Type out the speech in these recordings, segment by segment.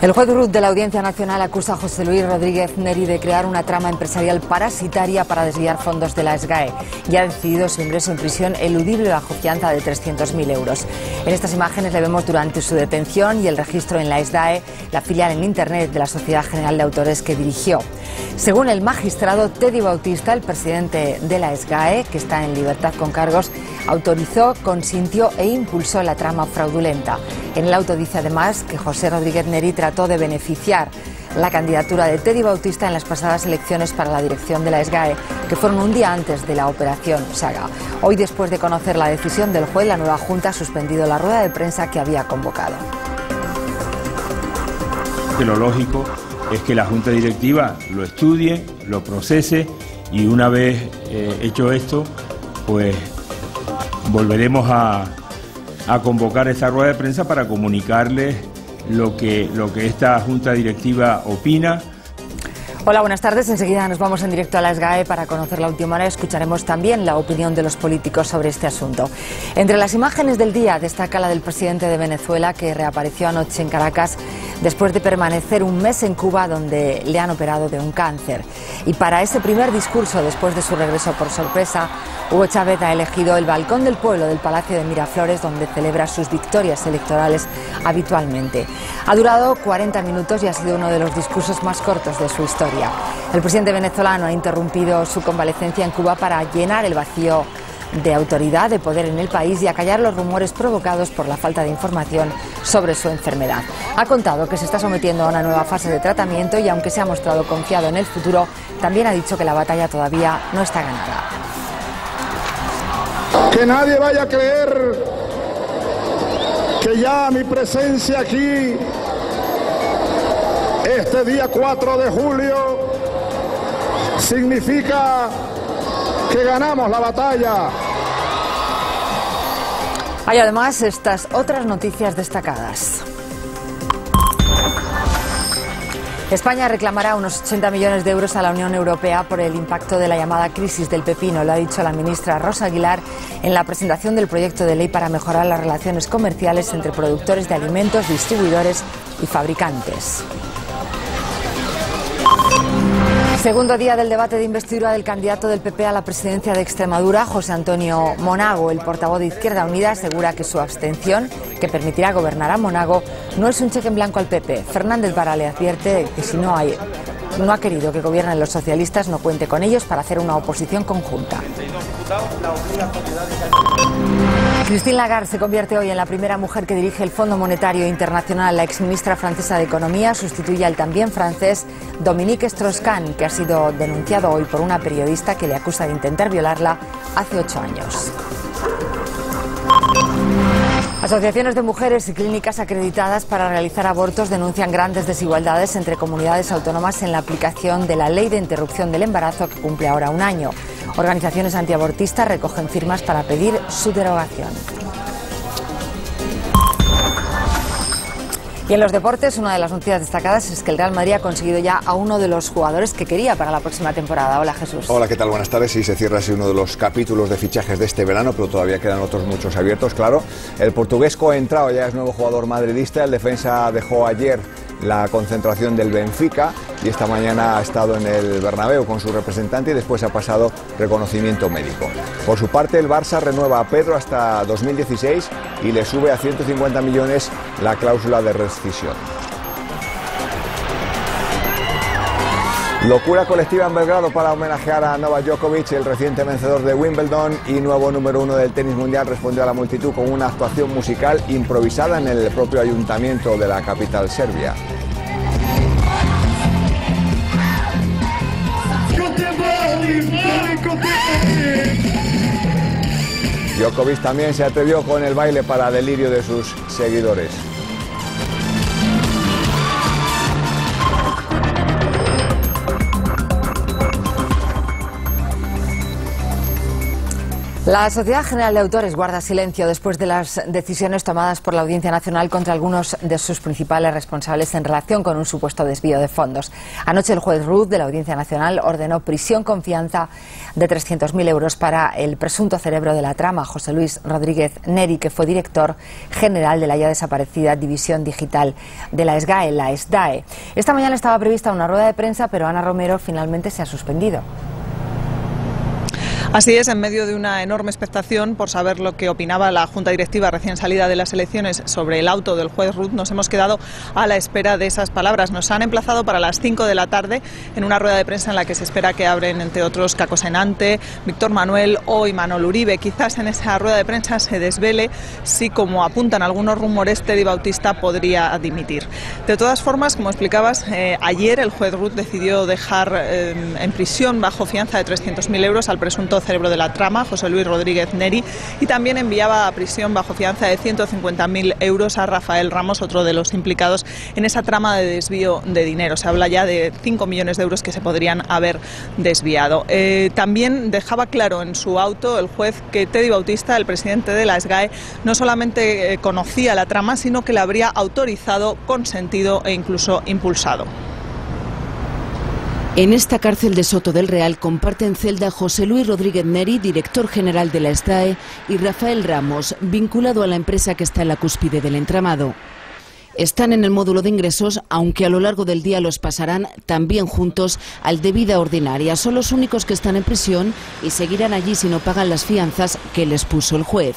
El juez Ruth de la Audiencia Nacional acusa a José Luis Rodríguez Neri de crear una trama empresarial parasitaria para desviar fondos de la SGAE y ha decidido su ingreso en prisión eludible bajo fianza de 300.000 euros. En estas imágenes le vemos durante su detención y el registro en la SGAE, la filial en Internet de la Sociedad General de Autores que dirigió. Según el magistrado Teddy Bautista, el presidente de la SGAE, que está en libertad con cargos, autorizó, consintió e impulsó la trama fraudulenta. En el auto dice además que José Rodríguez Neri trató de beneficiar la candidatura de Teddy Bautista en las pasadas elecciones para la dirección de la SGAE, que fueron un día antes de la operación Saga. Hoy, después de conocer la decisión del juez, la nueva Junta ha suspendido la rueda de prensa que había convocado. Lo lógico es que la Junta Directiva lo estudie, lo procese y una vez hecho esto, pues volveremos a convocar esta rueda de prensa para comunicarles lo que esta Junta Directiva opina. Hola, buenas tardes. Enseguida nos vamos en directo a la SGAE para conocer la última hora. Escucharemos también la opinión de los políticos sobre este asunto. Entre las imágenes del día destaca la del presidente de Venezuela, que reapareció anoche en Caracas después de permanecer un mes en Cuba, donde le han operado de un cáncer. Y para ese primer discurso, después de su regreso por sorpresa, Hugo Chávez ha elegido el balcón del pueblo del Palacio de Miraflores, donde celebra sus victorias electorales habitualmente. Ha durado 40 minutos y ha sido uno de los discursos más cortos de su historia. El presidente venezolano ha interrumpido su convalecencia en Cuba para llenar el vacío de autoridad, de poder en el país y acallar los rumores provocados por la falta de información sobre su enfermedad. Ha contado que se está sometiendo a una nueva fase de tratamiento y, aunque se ha mostrado confiado en el futuro, también ha dicho que la batalla todavía no está ganada. Que nadie vaya a creer que ya mi presencia aquí, este día 4 de julio, significa que ganamos la batalla. Hay además estas otras noticias destacadas. España reclamará unos 80 millones de euros a la Unión Europea por el impacto de la llamada crisis del pepino. Lo ha dicho la ministra Rosa Aguilar en la presentación del proyecto de ley para mejorar las relaciones comerciales entre productores de alimentos, distribuidores y fabricantes. Segundo día del debate de investidura del candidato del PP a la presidencia de Extremadura, José Antonio Monago. El portavoz de Izquierda Unida asegura que su abstención, que permitirá gobernar a Monago, no es un cheque en blanco al PP. Fernández Vara le advierte que si no ha querido que gobiernen los socialistas, no cuente con ellos para hacer una oposición conjunta. Christine Lagarde se convierte hoy en la primera mujer que dirige el Fondo Monetario Internacional. La exministra francesa de Economía sustituye al también francés Dominique Strauss-Kahn, que ha sido denunciado hoy por una periodista que le acusa de intentar violarla hace 8 años. Asociaciones de mujeres y clínicas acreditadas para realizar abortos denuncian grandes desigualdades entre comunidades autónomas en la aplicación de la Ley de Interrupción del Embarazo, que cumple ahora un año. Organizaciones antiabortistas recogen firmas para pedir su derogación. Y en los deportes, una de las noticias destacadas es que el Real Madrid ha conseguido ya a uno de los jugadores que quería para la próxima temporada. Hola, Jesús. Hola, ¿qué tal? Buenas tardes. Sí, se cierra así uno de los capítulos de fichajes de este verano, pero todavía quedan otros muchos abiertos, claro. El portugués Coentrao ya es nuevo jugador madridista. El defensa dejó ayer la concentración del Benfica y esta mañana ha estado en el Bernabéu con su representante y después ha pasado reconocimiento médico. Por su parte, el Barça renueva a Pedro hasta 2016 y le sube a 150 millones la cláusula de rescisión. Locura colectiva en Belgrado para homenajear a Novak Djokovic. El reciente vencedor de Wimbledon y nuevo número 1 del tenis mundial respondió a la multitud con una actuación musical improvisada en el propio ayuntamiento de la capital serbia. Djokovic también se atrevió con el baile para delirio de sus seguidores. La Sociedad General de Autores guarda silencio después de las decisiones tomadas por la Audiencia Nacional contra algunos de sus principales responsables en relación con un supuesto desvío de fondos. Anoche el juez Ruth de la Audiencia Nacional ordenó prisión con fianza de 300.000 euros para el presunto cerebro de la trama, José Luis Rodríguez Neri, que fue director general de la ya desaparecida División Digital de la SGAE, la SDAE. Esta mañana estaba prevista una rueda de prensa, pero Ana Romero finalmente se ha suspendido. Así es, en medio de una enorme expectación por saber lo que opinaba la Junta Directiva recién salida de las elecciones sobre el auto del juez Ruth, nos hemos quedado a la espera de esas palabras. Nos han emplazado para las 5 de la tarde en una rueda de prensa en la que se espera que abren, entre otros, Caco Senante, Víctor Manuel o Imanol Uribe. Quizás en esa rueda de prensa se desvele si, como apuntan algunos rumores, Teddy Bautista podría dimitir. De todas formas, como explicabas, ayer el juez Ruth decidió dejar en prisión bajo fianza de 300.000 euros al presunto cerebro de la trama, José Luis Rodríguez Neri, y también enviaba a prisión bajo fianza de 150.000 euros a Rafael Ramos, otro de los implicados en esa trama de desvío de dinero. Se habla ya de 5 millones de euros que se podrían haber desviado. También dejaba claro en su auto el juez que Teddy Bautista, el presidente de la SGAE, no solamente conocía la trama, sino que la habría autorizado, consentido e incluso impulsado. En esta cárcel de Soto del Real comparten celda José Luis Rodríguez Neri, director general de la SDAE, y Rafael Ramos, vinculado a la empresa que está en la cúspide del entramado. Están en el módulo de ingresos, aunque a lo largo del día los pasarán también juntos al de vida ordinaria. Son los únicos que están en prisión y seguirán allí si no pagan las fianzas que les puso el juez.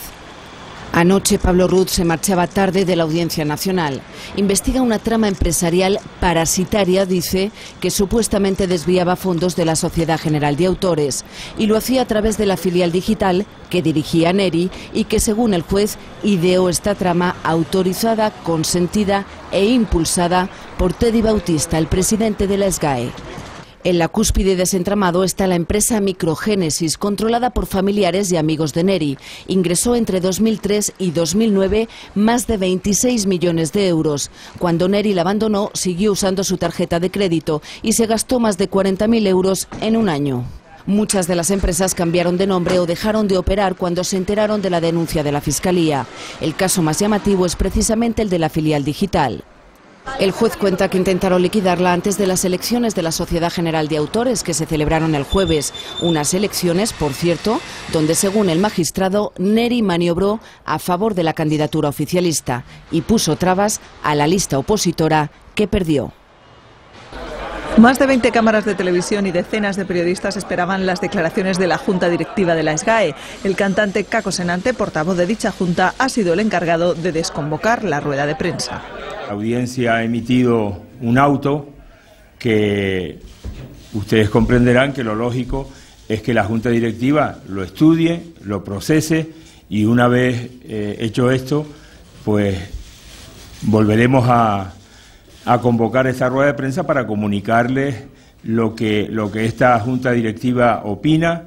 Anoche Pablo Ruz se marchaba tarde de la Audiencia Nacional. Investiga una trama empresarial parasitaria, dice, que supuestamente desviaba fondos de la Sociedad General de Autores, y lo hacía a través de la filial digital que dirigía Neri y que, según el juez, ideó esta trama autorizada, consentida e impulsada por Teddy Bautista, el presidente de la SGAE. En la cúspide de ese entramado está la empresa Microgénesis, controlada por familiares y amigos de Neri. Ingresó entre 2003 y 2009 más de 26 millones de euros. Cuando Neri la abandonó, siguió usando su tarjeta de crédito y se gastó más de 40.000 euros en un año. Muchas de las empresas cambiaron de nombre o dejaron de operar cuando se enteraron de la denuncia de la Fiscalía. El caso más llamativo es precisamente el de la filial digital. El juez cuenta que intentaron liquidarla antes de las elecciones de la Sociedad General de Autores, que se celebraron el jueves. Unas elecciones, por cierto, donde, según el magistrado, Neri maniobró a favor de la candidatura oficialista y puso trabas a la lista opositora, que perdió. Más de 20 cámaras de televisión y decenas de periodistas esperaban las declaraciones de la Junta Directiva de la SGAE. El cantante Caco Senante, portavoz de dicha Junta, ha sido el encargado de desconvocar la rueda de prensa. La audiencia ha emitido un auto que ustedes comprenderán que lo lógico es que la Junta Directiva lo estudie, lo procese y una vez hecho esto, pues volveremos a convocar esta rueda de prensa para comunicarles lo que esta Junta Directiva opina.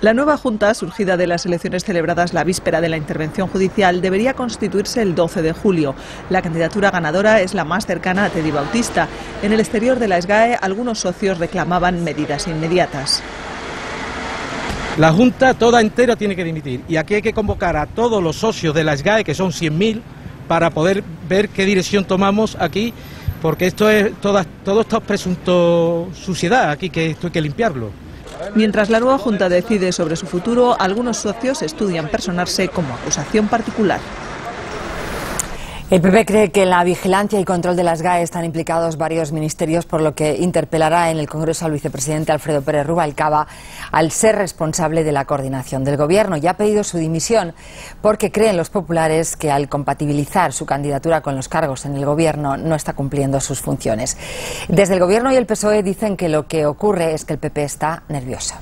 La nueva Junta, surgida de las elecciones celebradas la víspera de la intervención judicial, debería constituirse el 12 de julio. La candidatura ganadora es la más cercana a Teddy Bautista. En el exterior de la SGAE, algunos socios reclamaban medidas inmediatas. La Junta toda entera tiene que dimitir y aquí hay que convocar a todos los socios de la SGAE, que son 100.000, para poder ver qué dirección tomamos aquí, porque esto es todo está presunto suciedad aquí, que esto hay que limpiarlo. Mientras la nueva Junta decide sobre su futuro, algunos socios estudian personarse como acusación particular. El PP cree que en la vigilancia y control de las SGAE están implicados varios ministerios, por lo que interpelará en el Congreso al vicepresidente Alfredo Pérez Rubalcaba al ser responsable de la coordinación del Gobierno. Ya ha pedido su dimisión porque creen los populares que al compatibilizar su candidatura con los cargos en el Gobierno no está cumpliendo sus funciones. Desde el Gobierno y el PSOE dicen que lo que ocurre es que el PP está nervioso.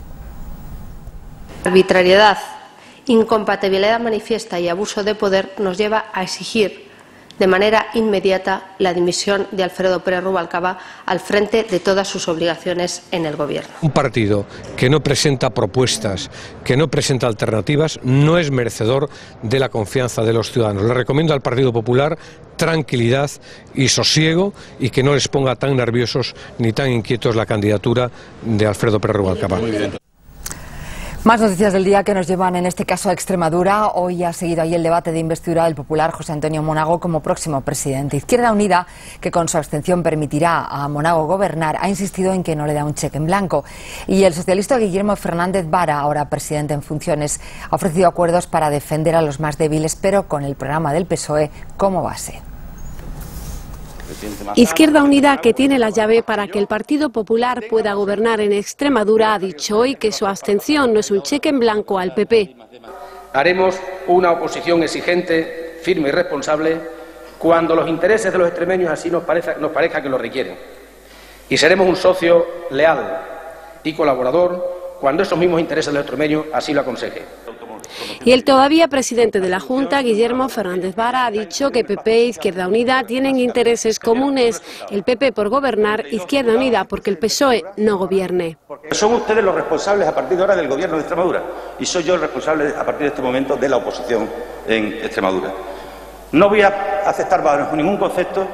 Arbitrariedad, incompatibilidad manifiesta y abuso de poder nos lleva a exigir de manera inmediata la dimisión de Alfredo Pérez Rubalcaba al frente de todas sus obligaciones en el Gobierno. Un partido que no presenta propuestas, que no presenta alternativas, no es merecedor de la confianza de los ciudadanos. Le recomiendo al Partido Popular tranquilidad y sosiego y que no les ponga tan nerviosos ni tan inquietos la candidatura de Alfredo Pérez Rubalcaba. Más noticias del día que nos llevan en este caso a Extremadura. Hoy ha seguido ahí el debate de investidura del popular José Antonio Monago como próximo presidente. Izquierda Unida, que con su abstención permitirá a Monago gobernar, ha insistido en que no le da un cheque en blanco. Y el socialista Guillermo Fernández Vara, ahora presidente en funciones, ha ofrecido acuerdos para defender a los más débiles, pero con el programa del PSOE como base. Izquierda Unida, que tiene la llave para que el Partido Popular pueda gobernar en Extremadura, ha dicho hoy que su abstención no es un cheque en blanco al PP. Haremos una oposición exigente, firme y responsable cuando los intereses de los extremeños así nos parezca que lo requieren. Y seremos un socio leal y colaborador cuando esos mismos intereses de los extremeños así lo aconsejen. Y el todavía presidente de la Junta, Guillermo Fernández Vara, ha dicho que PP e Izquierda Unida tienen intereses comunes. El PP por gobernar, Izquierda Unida porque el PSOE no gobierne. Son ustedes los responsables a partir de ahora del gobierno de Extremadura y soy yo el responsable a partir de este momento de la oposición en Extremadura. No voy a aceptar bajo ningún concepto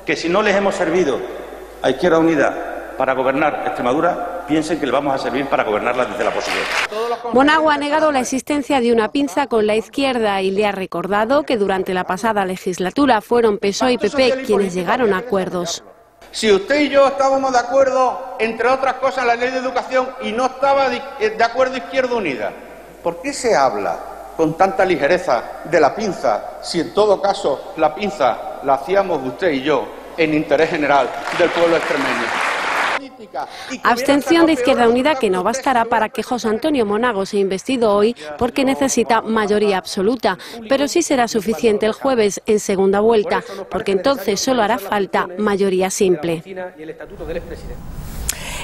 que si no les hemos servido a Izquierda Unida para gobernar Extremadura, piensen que le vamos a servir para gobernarla desde la oposición. Monago ha negado la existencia de una pinza con la izquierda y le ha recordado que durante la pasada legislatura fueron PSOE y PP quienes llegaron a acuerdos. Si usted y yo estábamos de acuerdo, entre otras cosas, en la ley de educación y no estaba de acuerdo Izquierda Unida, ¿por qué se habla con tanta ligereza de la pinza si en todo caso la pinza la hacíamos usted y yo en interés general del pueblo extremeño? Abstención de Izquierda Unida que no bastará para que José Antonio Monago sea investido hoy porque necesita mayoría absoluta, pero sí será suficiente el jueves en segunda vuelta, porque entonces solo hará falta mayoría simple.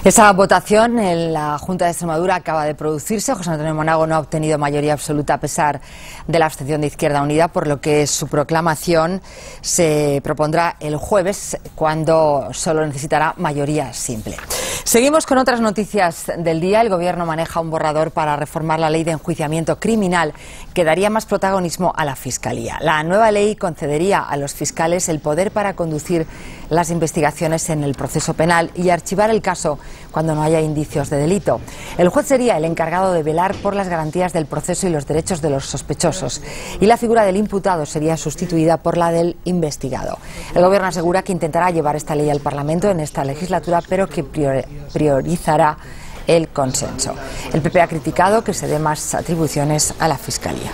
Esa votación en la Junta de Extremadura acaba de producirse. José Antonio Monago no ha obtenido mayoría absoluta a pesar de la abstención de Izquierda Unida, por lo que su proclamación se propondrá el jueves, cuando solo necesitará mayoría simple. Seguimos con otras noticias del día. El Gobierno maneja un borrador para reformar la ley de enjuiciamiento criminal que daría más protagonismo a la Fiscalía. La nueva ley concedería a los fiscales el poder para conducir las investigaciones en el proceso penal y archivar el caso cuando no haya indicios de delito. El juez sería el encargado de velar por las garantías del proceso y los derechos de los sospechosos, y la figura del imputado sería sustituida por la del investigado. El Gobierno asegura que intentará llevar esta ley al Parlamento en esta legislatura, pero que priorizará el consenso. El PP ha criticado que se dé más atribuciones a la Fiscalía.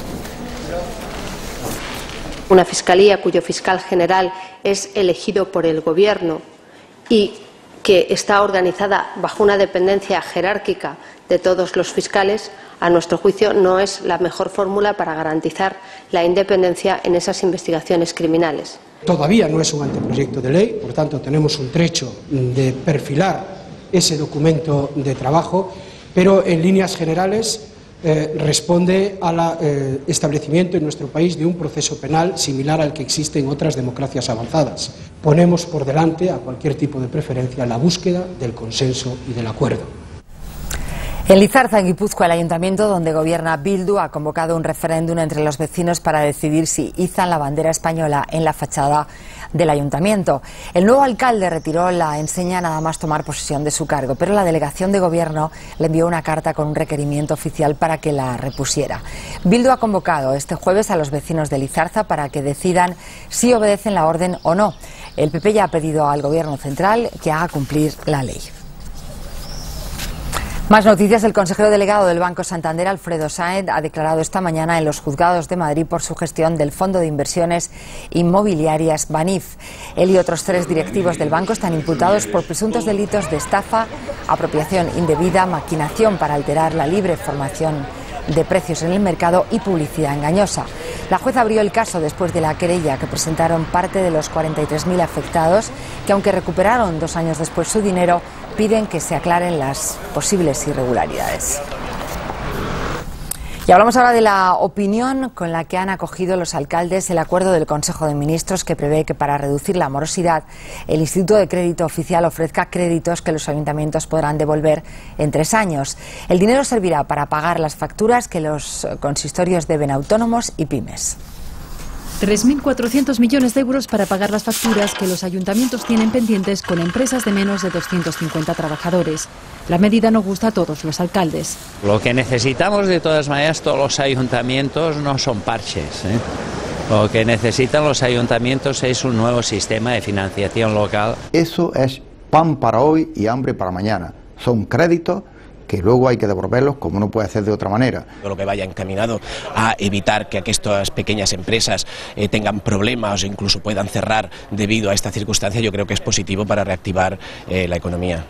Una Fiscalía cuyo fiscal general es elegido por el Gobierno y que está organizada bajo una dependencia jerárquica de todos los fiscales, a nuestro juicio no es la mejor fórmula para garantizar la independencia en esas investigaciones criminales. Todavía no es un anteproyecto de ley, por tanto tenemos un trecho de perfilar ese documento de trabajo, pero en líneas generales responde al establecimiento en nuestro país de un proceso penal similar al que existe en otras democracias avanzadas. Ponemos por delante a cualquier tipo de preferencia la búsqueda del consenso y del acuerdo. En Lizarza, en Guipúzcoa, el ayuntamiento donde gobierna Bildu ha convocado un referéndum entre los vecinos para decidir si izan la bandera española en la fachada del ayuntamiento. El nuevo alcalde retiró la enseña nada más tomar posesión de su cargo, pero la delegación de gobierno le envió una carta con un requerimiento oficial para que la repusiera. Bildu ha convocado este jueves a los vecinos de Lizarza para que decidan si obedecen la orden o no. El PP ya ha pedido al gobierno central que haga cumplir la ley. Más noticias. El consejero delegado del Banco Santander, Alfredo Sáenz, ha declarado esta mañana en los juzgados de Madrid por su gestión del Fondo de Inversiones Inmobiliarias Banif. Él y otros 3 directivos del banco están imputados por presuntos delitos de estafa, apropiación indebida, maquinación para alterar la libre formación de precios en el mercado y publicidad engañosa. La jueza abrió el caso después de la querella que presentaron parte de los 43.000 afectados, que aunque recuperaron 2 años después su dinero, piden que se aclaren las posibles irregularidades. Y hablamos ahora de la opinión con la que han acogido los alcaldes el acuerdo del Consejo de Ministros que prevé que para reducir la morosidad el Instituto de Crédito Oficial ofrezca créditos que los ayuntamientos podrán devolver en 3 años. El dinero servirá para pagar las facturas que los consistorios deben a autónomos y pymes. 3.400 millones de euros para pagar las facturas que los ayuntamientos tienen pendientes con empresas de menos de 250 trabajadores. La medida no gusta a todos los alcaldes. Lo que necesitamos de todas maneras todos los ayuntamientos no son parches, ¿eh? Lo que necesitan los ayuntamientos es un nuevo sistema de financiación local. Eso es pan para hoy y hambre para mañana. Son créditos que luego hay que devolverlos como no puede ser de otra manera. Lo que vaya encaminado a evitar que estas pequeñas empresas tengan problemas o incluso puedan cerrar debido a esta circunstancia, yo creo que es positivo para reactivar la economía.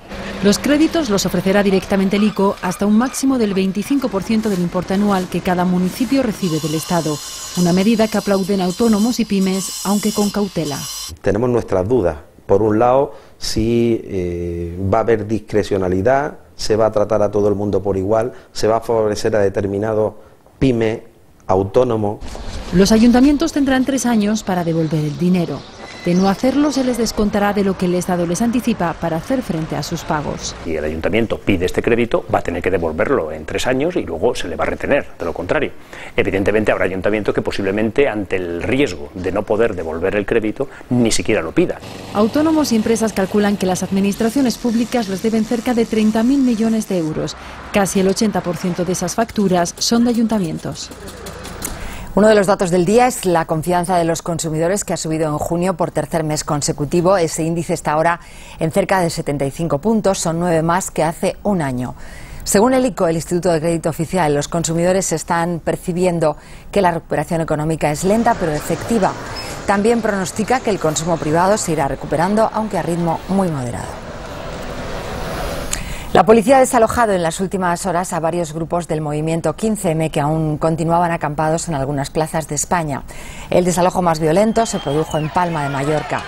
Los créditos los ofrecerá directamente el ICO hasta un máximo del 25% del importe anual que cada municipio recibe del Estado. Una medida que aplauden autónomos y pymes, aunque con cautela. Tenemos nuestras dudas. Por un lado, si va a haber discrecionalidad, se va a tratar a todo el mundo por igual, se va a favorecer a determinados pymes, autónomos. Los ayuntamientos tendrán 3 años para devolver el dinero. De no hacerlo, se les descontará de lo que el Estado les anticipa para hacer frente a sus pagos. Si el ayuntamiento pide este crédito, va a tener que devolverlo en 3 años y luego se le va a retener, de lo contrario. Evidentemente habrá ayuntamientos que posiblemente ante el riesgo de no poder devolver el crédito, ni siquiera lo pidan. Autónomos y empresas calculan que las administraciones públicas les deben cerca de 30.000 millones de euros. Casi el 80% de esas facturas son de ayuntamientos. Uno de los datos del día es la confianza de los consumidores, que ha subido en junio por tercer mes consecutivo. Ese índice está ahora en cerca de 75 puntos, son 9 más que hace un año. Según el ICO, el Instituto de Crédito Oficial, los consumidores están percibiendo que la recuperación económica es lenta pero efectiva. También pronostica que el consumo privado se irá recuperando, aunque a ritmo muy moderado. La policía ha desalojado en las últimas horas a varios grupos del movimiento 15M que aún continuaban acampados en algunas plazas de España. El desalojo más violento se produjo en Palma de Mallorca.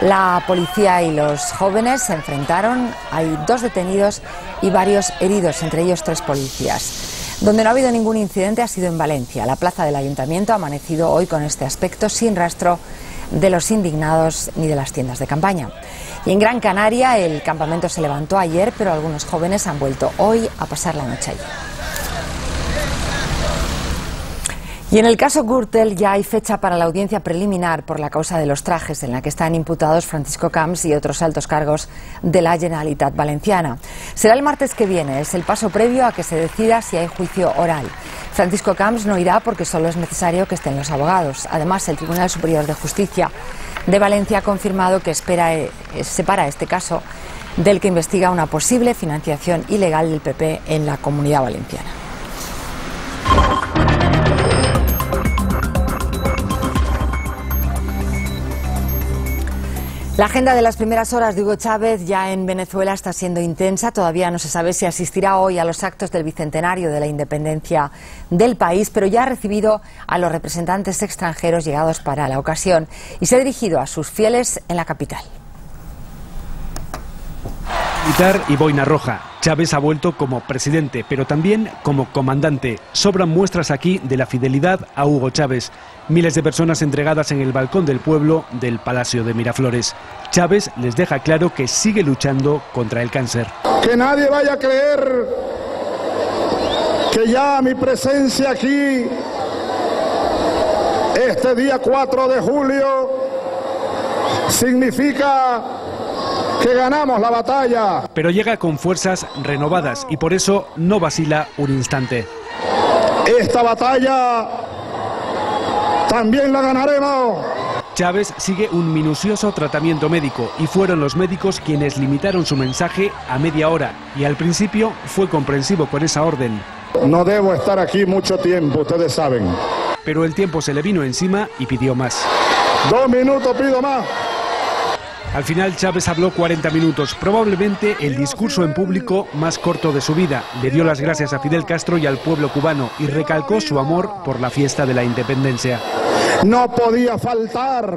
La policía y los jóvenes se enfrentaron, hay 2 detenidos y varios heridos, entre ellos 3 policías. Donde no ha habido ningún incidente ha sido en Valencia. La plaza del ayuntamiento ha amanecido hoy con este aspecto, sin rastro de los indignados ni de las tiendas de campaña. Y en Gran Canaria el campamento se levantó ayer, pero algunos jóvenes han vuelto hoy a pasar la noche allí. Y en el caso Gürtel ya hay fecha para la audiencia preliminar por la causa de los trajes, en la que están imputados Francisco Camps y otros altos cargos de la Generalitat Valenciana. Será el martes que viene, es el paso previo a que se decida si hay juicio oral. Francisco Camps no irá porque solo es necesario que estén los abogados. Además, el Tribunal Superior de Justicia de Valencia ha confirmado que separa este caso del que investiga una posible financiación ilegal del PP en la Comunidad Valenciana. La agenda de las primeras horas de Hugo Chávez ya en Venezuela está siendo intensa. Todavía no se sabe si asistirá hoy a los actos del bicentenario de la independencia del país, pero ya ha recibido a los representantes extranjeros llegados para la ocasión y se ha dirigido a sus fieles en la capital. Militar y boina roja. Chávez ha vuelto como presidente, pero también como comandante. Sobran muestras aquí de la fidelidad a Hugo Chávez. Miles de personas entregadas en el balcón del pueblo del Palacio de Miraflores. Chávez les deja claro que sigue luchando contra el cáncer. Que nadie vaya a creer que ya mi presencia aquí, este día 4 de julio, significa que ganamos la batalla. Pero llega con fuerzas renovadas y por eso no vacila un instante. Esta batalla también la ganaremos. Chávez sigue un minucioso tratamiento médico y fueron los médicos quienes limitaron su mensaje a media hora y al principio fue comprensivo con esa orden. No debo estar aquí mucho tiempo, ustedes saben. Pero el tiempo se le vino encima y pidió más. 2 minutos, pido más. Al final Chávez habló 40 minutos, probablemente el discurso en público más corto de su vida. Le dio las gracias a Fidel Castro y al pueblo cubano y recalcó su amor por la fiesta de la independencia. No podía faltar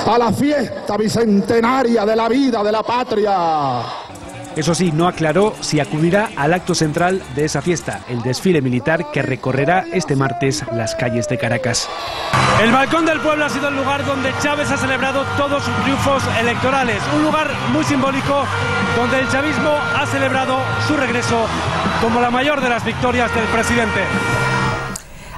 a la fiesta bicentenaria de la vida de la patria. Eso sí, no aclaró si acudirá al acto central de esa fiesta, el desfile militar que recorrerá este martes las calles de Caracas. El balcón del pueblo ha sido el lugar donde Chávez ha celebrado todos sus triunfos electorales, un lugar muy simbólico donde el chavismo ha celebrado su regreso como la mayor de las victorias del presidente.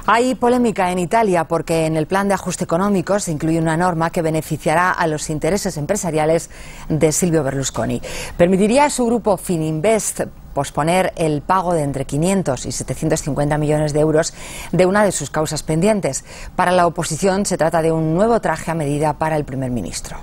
Hay polémica en Italia porque en el plan de ajuste económico se incluye una norma que beneficiará a los intereses empresariales de Silvio Berlusconi. Permitiría a su grupo Fininvest posponer el pago de entre 500 y 750 millones de euros de una de sus causas pendientes. Para la oposición se trata de un nuevo traje a medida para el primer ministro.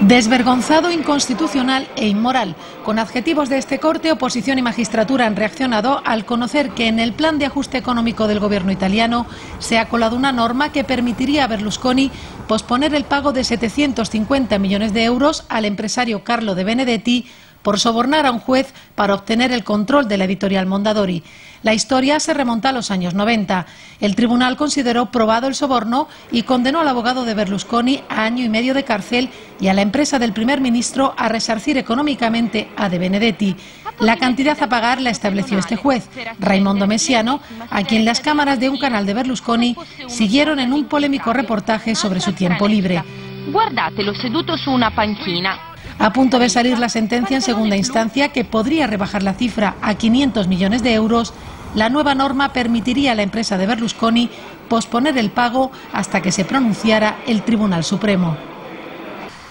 Desvergonzado, inconstitucional e inmoral. Con adjetivos de este corte, oposición y magistratura han reaccionado al conocer que en el plan de ajuste económico del gobierno italiano se ha colado una norma que permitiría a Berlusconi posponer el pago de 750 millones de euros al empresario Carlo De Benedetti por sobornar a un juez para obtener el control de la editorial Mondadori. La historia se remonta a los años 90. El tribunal consideró probado el soborno y condenó al abogado de Berlusconi a 1 año y medio de cárcel y a la empresa del primer ministro a resarcir económicamente a De Benedetti. La cantidad a pagar la estableció este juez, Raimondo Messiano, a quien las cámaras de un canal de Berlusconi siguieron en un polémico reportaje sobre su tiempo libre. Guardatelo seduto su una panchina. A punto de salir la sentencia en segunda instancia, que podría rebajar la cifra a 500 millones de euros, la nueva norma permitiría a la empresa de Berlusconi posponer el pago hasta que se pronunciara el Tribunal Supremo.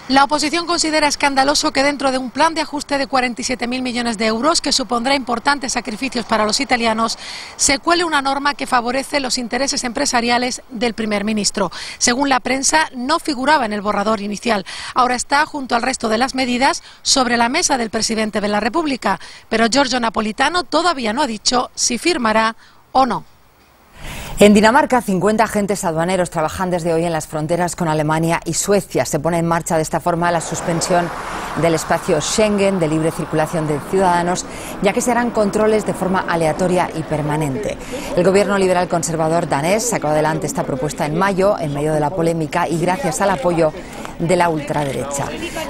La oposición considera escandaloso que dentro de un plan de ajuste de 47.000 millones de euros, que supondrá importantes sacrificios para los italianos, se cuele una norma que favorece los intereses empresariales del primer ministro. Según la prensa, no figuraba en el borrador inicial. Ahora está, junto al resto de las medidas, sobre la mesa del presidente de la República. Pero Giorgio Napolitano todavía no ha dicho si firmará o no. En Dinamarca, 50 agentes aduaneros trabajan desde hoy en las fronteras con Alemania y Suecia. Se pone en marcha de esta forma la suspensión del espacio Schengen de libre circulación de ciudadanos, ya que se harán controles de forma aleatoria y permanente. El gobierno liberal conservador danés sacó adelante esta propuesta en mayo, en medio de la polémica y gracias al apoyo de la ultraderecha.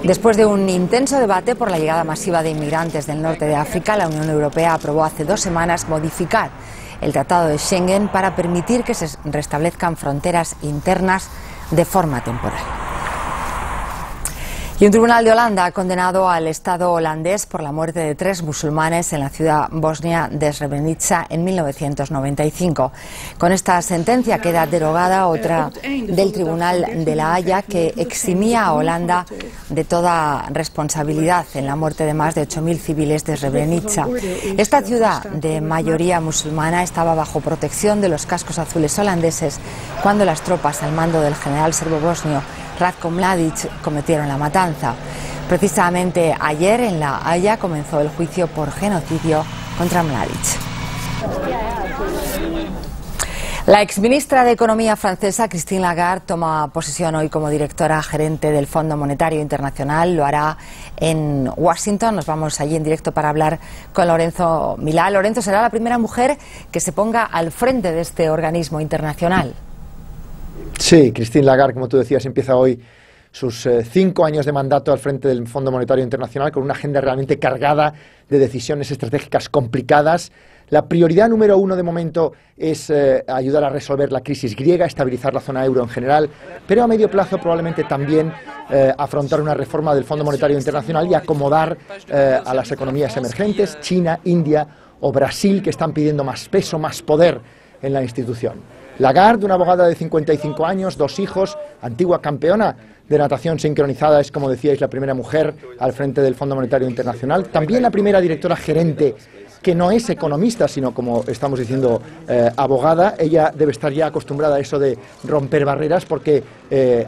Después de un intenso debate por la llegada masiva de inmigrantes del norte de África, la Unión Europea aprobó hace 2 semanas modificar el Tratado de Schengen para permitir que se restablezcan fronteras internas de forma temporal. Y un tribunal de Holanda ha condenado al Estado holandés por la muerte de 3 musulmanes en la ciudad bosnia de Srebrenica en 1995. Con esta sentencia queda derogada otra del Tribunal de La Haya que eximía a Holanda de toda responsabilidad en la muerte de más de 8.000 civiles de Srebrenica. Esta ciudad de mayoría musulmana estaba bajo protección de los cascos azules holandeses cuando las tropas al mando del general serbo-bosnio Ratko Mladic cometieron la matanza. Precisamente ayer en La Haya comenzó el juicio por genocidio contra Mladic. La exministra de Economía francesa, Christine Lagarde, toma posesión hoy como directora gerente del Fondo Monetario Internacional. Lo hará en Washington. Nos vamos allí en directo para hablar con Lorenzo Milá. Lorenzo, será la primera mujer que se ponga al frente de este organismo internacional. Sí, Christine Lagarde, como tú decías, empieza hoy sus 5 años de mandato al frente del Fondo Monetario Internacional con una agenda realmente cargada de decisiones estratégicas complicadas. La prioridad número 1 de momento es ayudar a resolver la crisis griega, estabilizar la zona euro en general, pero a medio plazo probablemente también afrontar una reforma del Fondo Monetario Internacional y acomodar a las economías emergentes, China, India o Brasil, que están pidiendo más peso, más poder en la institución. Lagarde, una abogada de 55 años, 2 hijos, antigua campeona de natación sincronizada, es, como decíais, la primera mujer al frente del Fondo Monetario Internacional. También la primera directora gerente que no es economista, sino, como estamos diciendo, abogada. Ella debe estar ya acostumbrada a eso de romper barreras, porque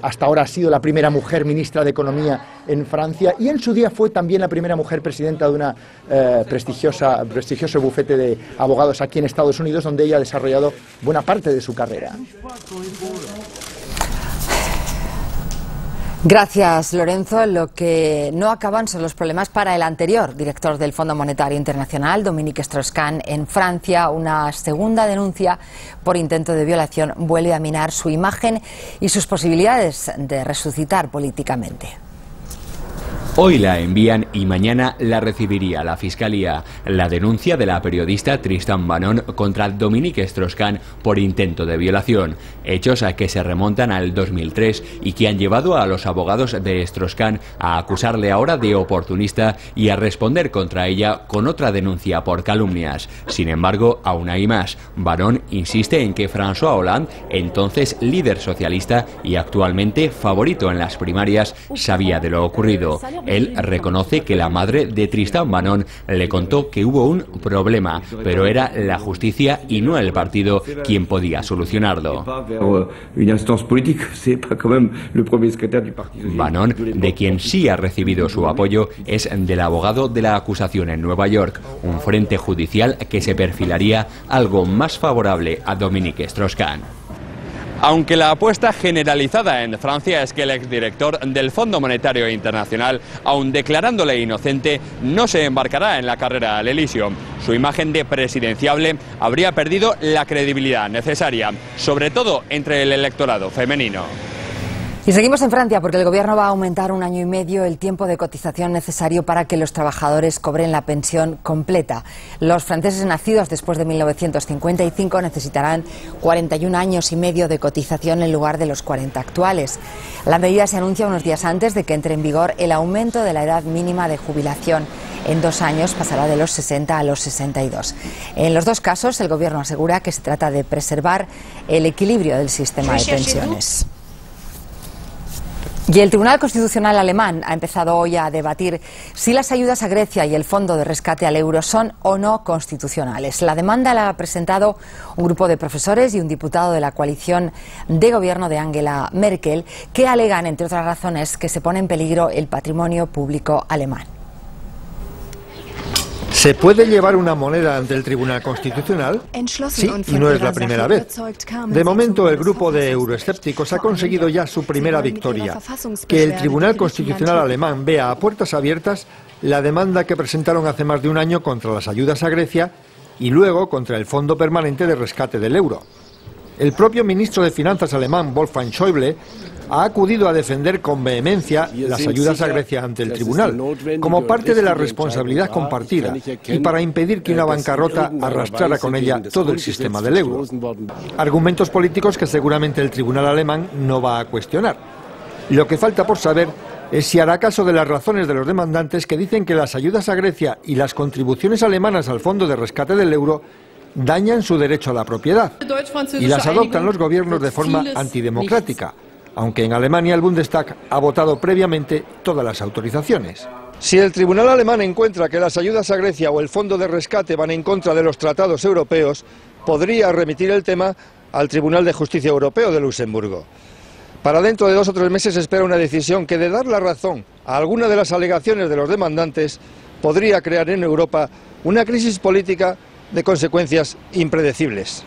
hasta ahora ha sido la primera mujer ministra de Economía en Francia y en su día fue también la primera mujer presidenta de una prestigioso bufete de abogados aquí en Estados Unidos, donde ella ha desarrollado buena parte de su carrera. Gracias, Lorenzo. Lo que no acaban son los problemas para el anterior director del Fondo Monetario Internacional, Dominique Strauss-Kahn, en Francia. Una segunda denuncia por intento de violación vuelve a minar su imagen y sus posibilidades de resucitar políticamente. Hoy la envían y mañana la recibiría la Fiscalía. La denuncia de la periodista Tristan Banon contra Dominique Strauss-Kahn por intento de violación. Hechos a que se remontan al 2003 y que han llevado a los abogados de Strauss-Kahn a acusarle ahora de oportunista y a responder contra ella con otra denuncia por calumnias. Sin embargo, aún hay más. Banon insiste en que François Hollande, entonces líder socialista y actualmente favorito en las primarias, sabía de lo ocurrido. Él reconoce que la madre de Tristan Banon le contó que hubo un problema, pero era la justicia y no el partido quien podía solucionarlo. Banon, de quien sí ha recibido su apoyo, es del abogado de la acusación en Nueva York, un frente judicial que se perfilaría algo más favorable a Dominique Strauss-Kahn. Aunque la apuesta generalizada en Francia es que el exdirector del Fondo Monetario Internacional, aun declarándole inocente, no se embarcará en la carrera al Elíseo. Su imagen de presidenciable habría perdido la credibilidad necesaria, sobre todo entre el electorado femenino. Y seguimos en Francia porque el gobierno va a aumentar 1 año y medio el tiempo de cotización necesario para que los trabajadores cobren la pensión completa. Los franceses nacidos después de 1955 necesitarán 41 años y medio de cotización en lugar de los 40 actuales. La medida se anuncia unos días antes de que entre en vigor el aumento de la edad mínima de jubilación. En 2 años pasará de los 60 a los 62. En los dos casos, el gobierno asegura que se trata de preservar el equilibrio del sistema de pensiones. Y el Tribunal Constitucional alemán ha empezado hoy a debatir si las ayudas a Grecia y el fondo de rescate al euro son o no constitucionales. La demanda la ha presentado un grupo de profesores y un diputado de la coalición de gobierno de Angela Merkel, que alegan, entre otras razones, que se pone en peligro el patrimonio público alemán. ¿Se puede llevar una moneda ante el Tribunal Constitucional? Sí, y no es la primera vez. De momento, el grupo de euroescépticos ha conseguido ya su primera victoria: que el Tribunal Constitucional alemán vea a puertas abiertas la demanda que presentaron hace más de un año contra las ayudas a Grecia y luego contra el Fondo Permanente de Rescate del Euro. El propio ministro de Finanzas alemán, Wolfgang Schäuble, ha acudido a defender con vehemencia las ayudas a Grecia ante el tribunal, como parte de la responsabilidad compartida y para impedir que una bancarrota arrastrara con ella todo el sistema del euro. Argumentos políticos que seguramente el tribunal alemán no va a cuestionar. Lo que falta por saber es si hará caso de las razones de los demandantes que dicen que las ayudas a Grecia y las contribuciones alemanas al Fondo de Rescate del Euro dañan su derecho a la propiedad y las adoptan los gobiernos de forma antidemocrática, aunque en Alemania el Bundestag ha votado previamente todas las autorizaciones. Si el tribunal alemán encuentra que las ayudas a Grecia o el fondo de rescate van en contra de los tratados europeos, podría remitir el tema al Tribunal de Justicia Europeo de Luxemburgo. Para dentro de 2 o 3 meses se espera una decisión que, de dar la razón a alguna de las alegaciones de los demandantes, podría crear en Europa una crisis política de consecuencias impredecibles.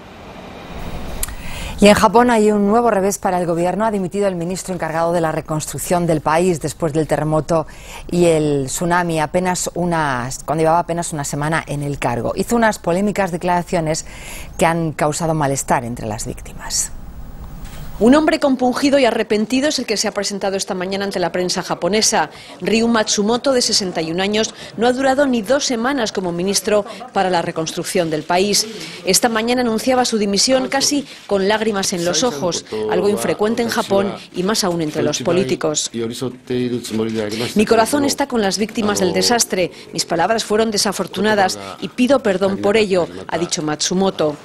Y en Japón hay un nuevo revés para el gobierno. Ha dimitido el ministro encargado de la reconstrucción del país después del terremoto y el tsunami, cuando llevaba apenas una semana en el cargo. Hizo unas polémicas declaraciones que han causado malestar entre las víctimas. Un hombre compungido y arrepentido es el que se ha presentado esta mañana ante la prensa japonesa. Ryu Matsumoto, de 61 años, no ha durado ni 2 semanas como ministro para la reconstrucción del país. Esta mañana anunciaba su dimisión casi con lágrimas en los ojos, algo infrecuente en Japón y más aún entre los políticos. Mi corazón está con las víctimas del desastre. Mis palabras fueron desafortunadas y pido perdón por ello, ha dicho Matsumoto.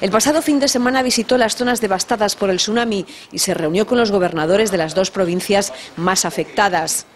El pasado fin de semana visitó las zonas devastadas por el tsunami y se reunió con los gobernadores de las 2 provincias más afectadas.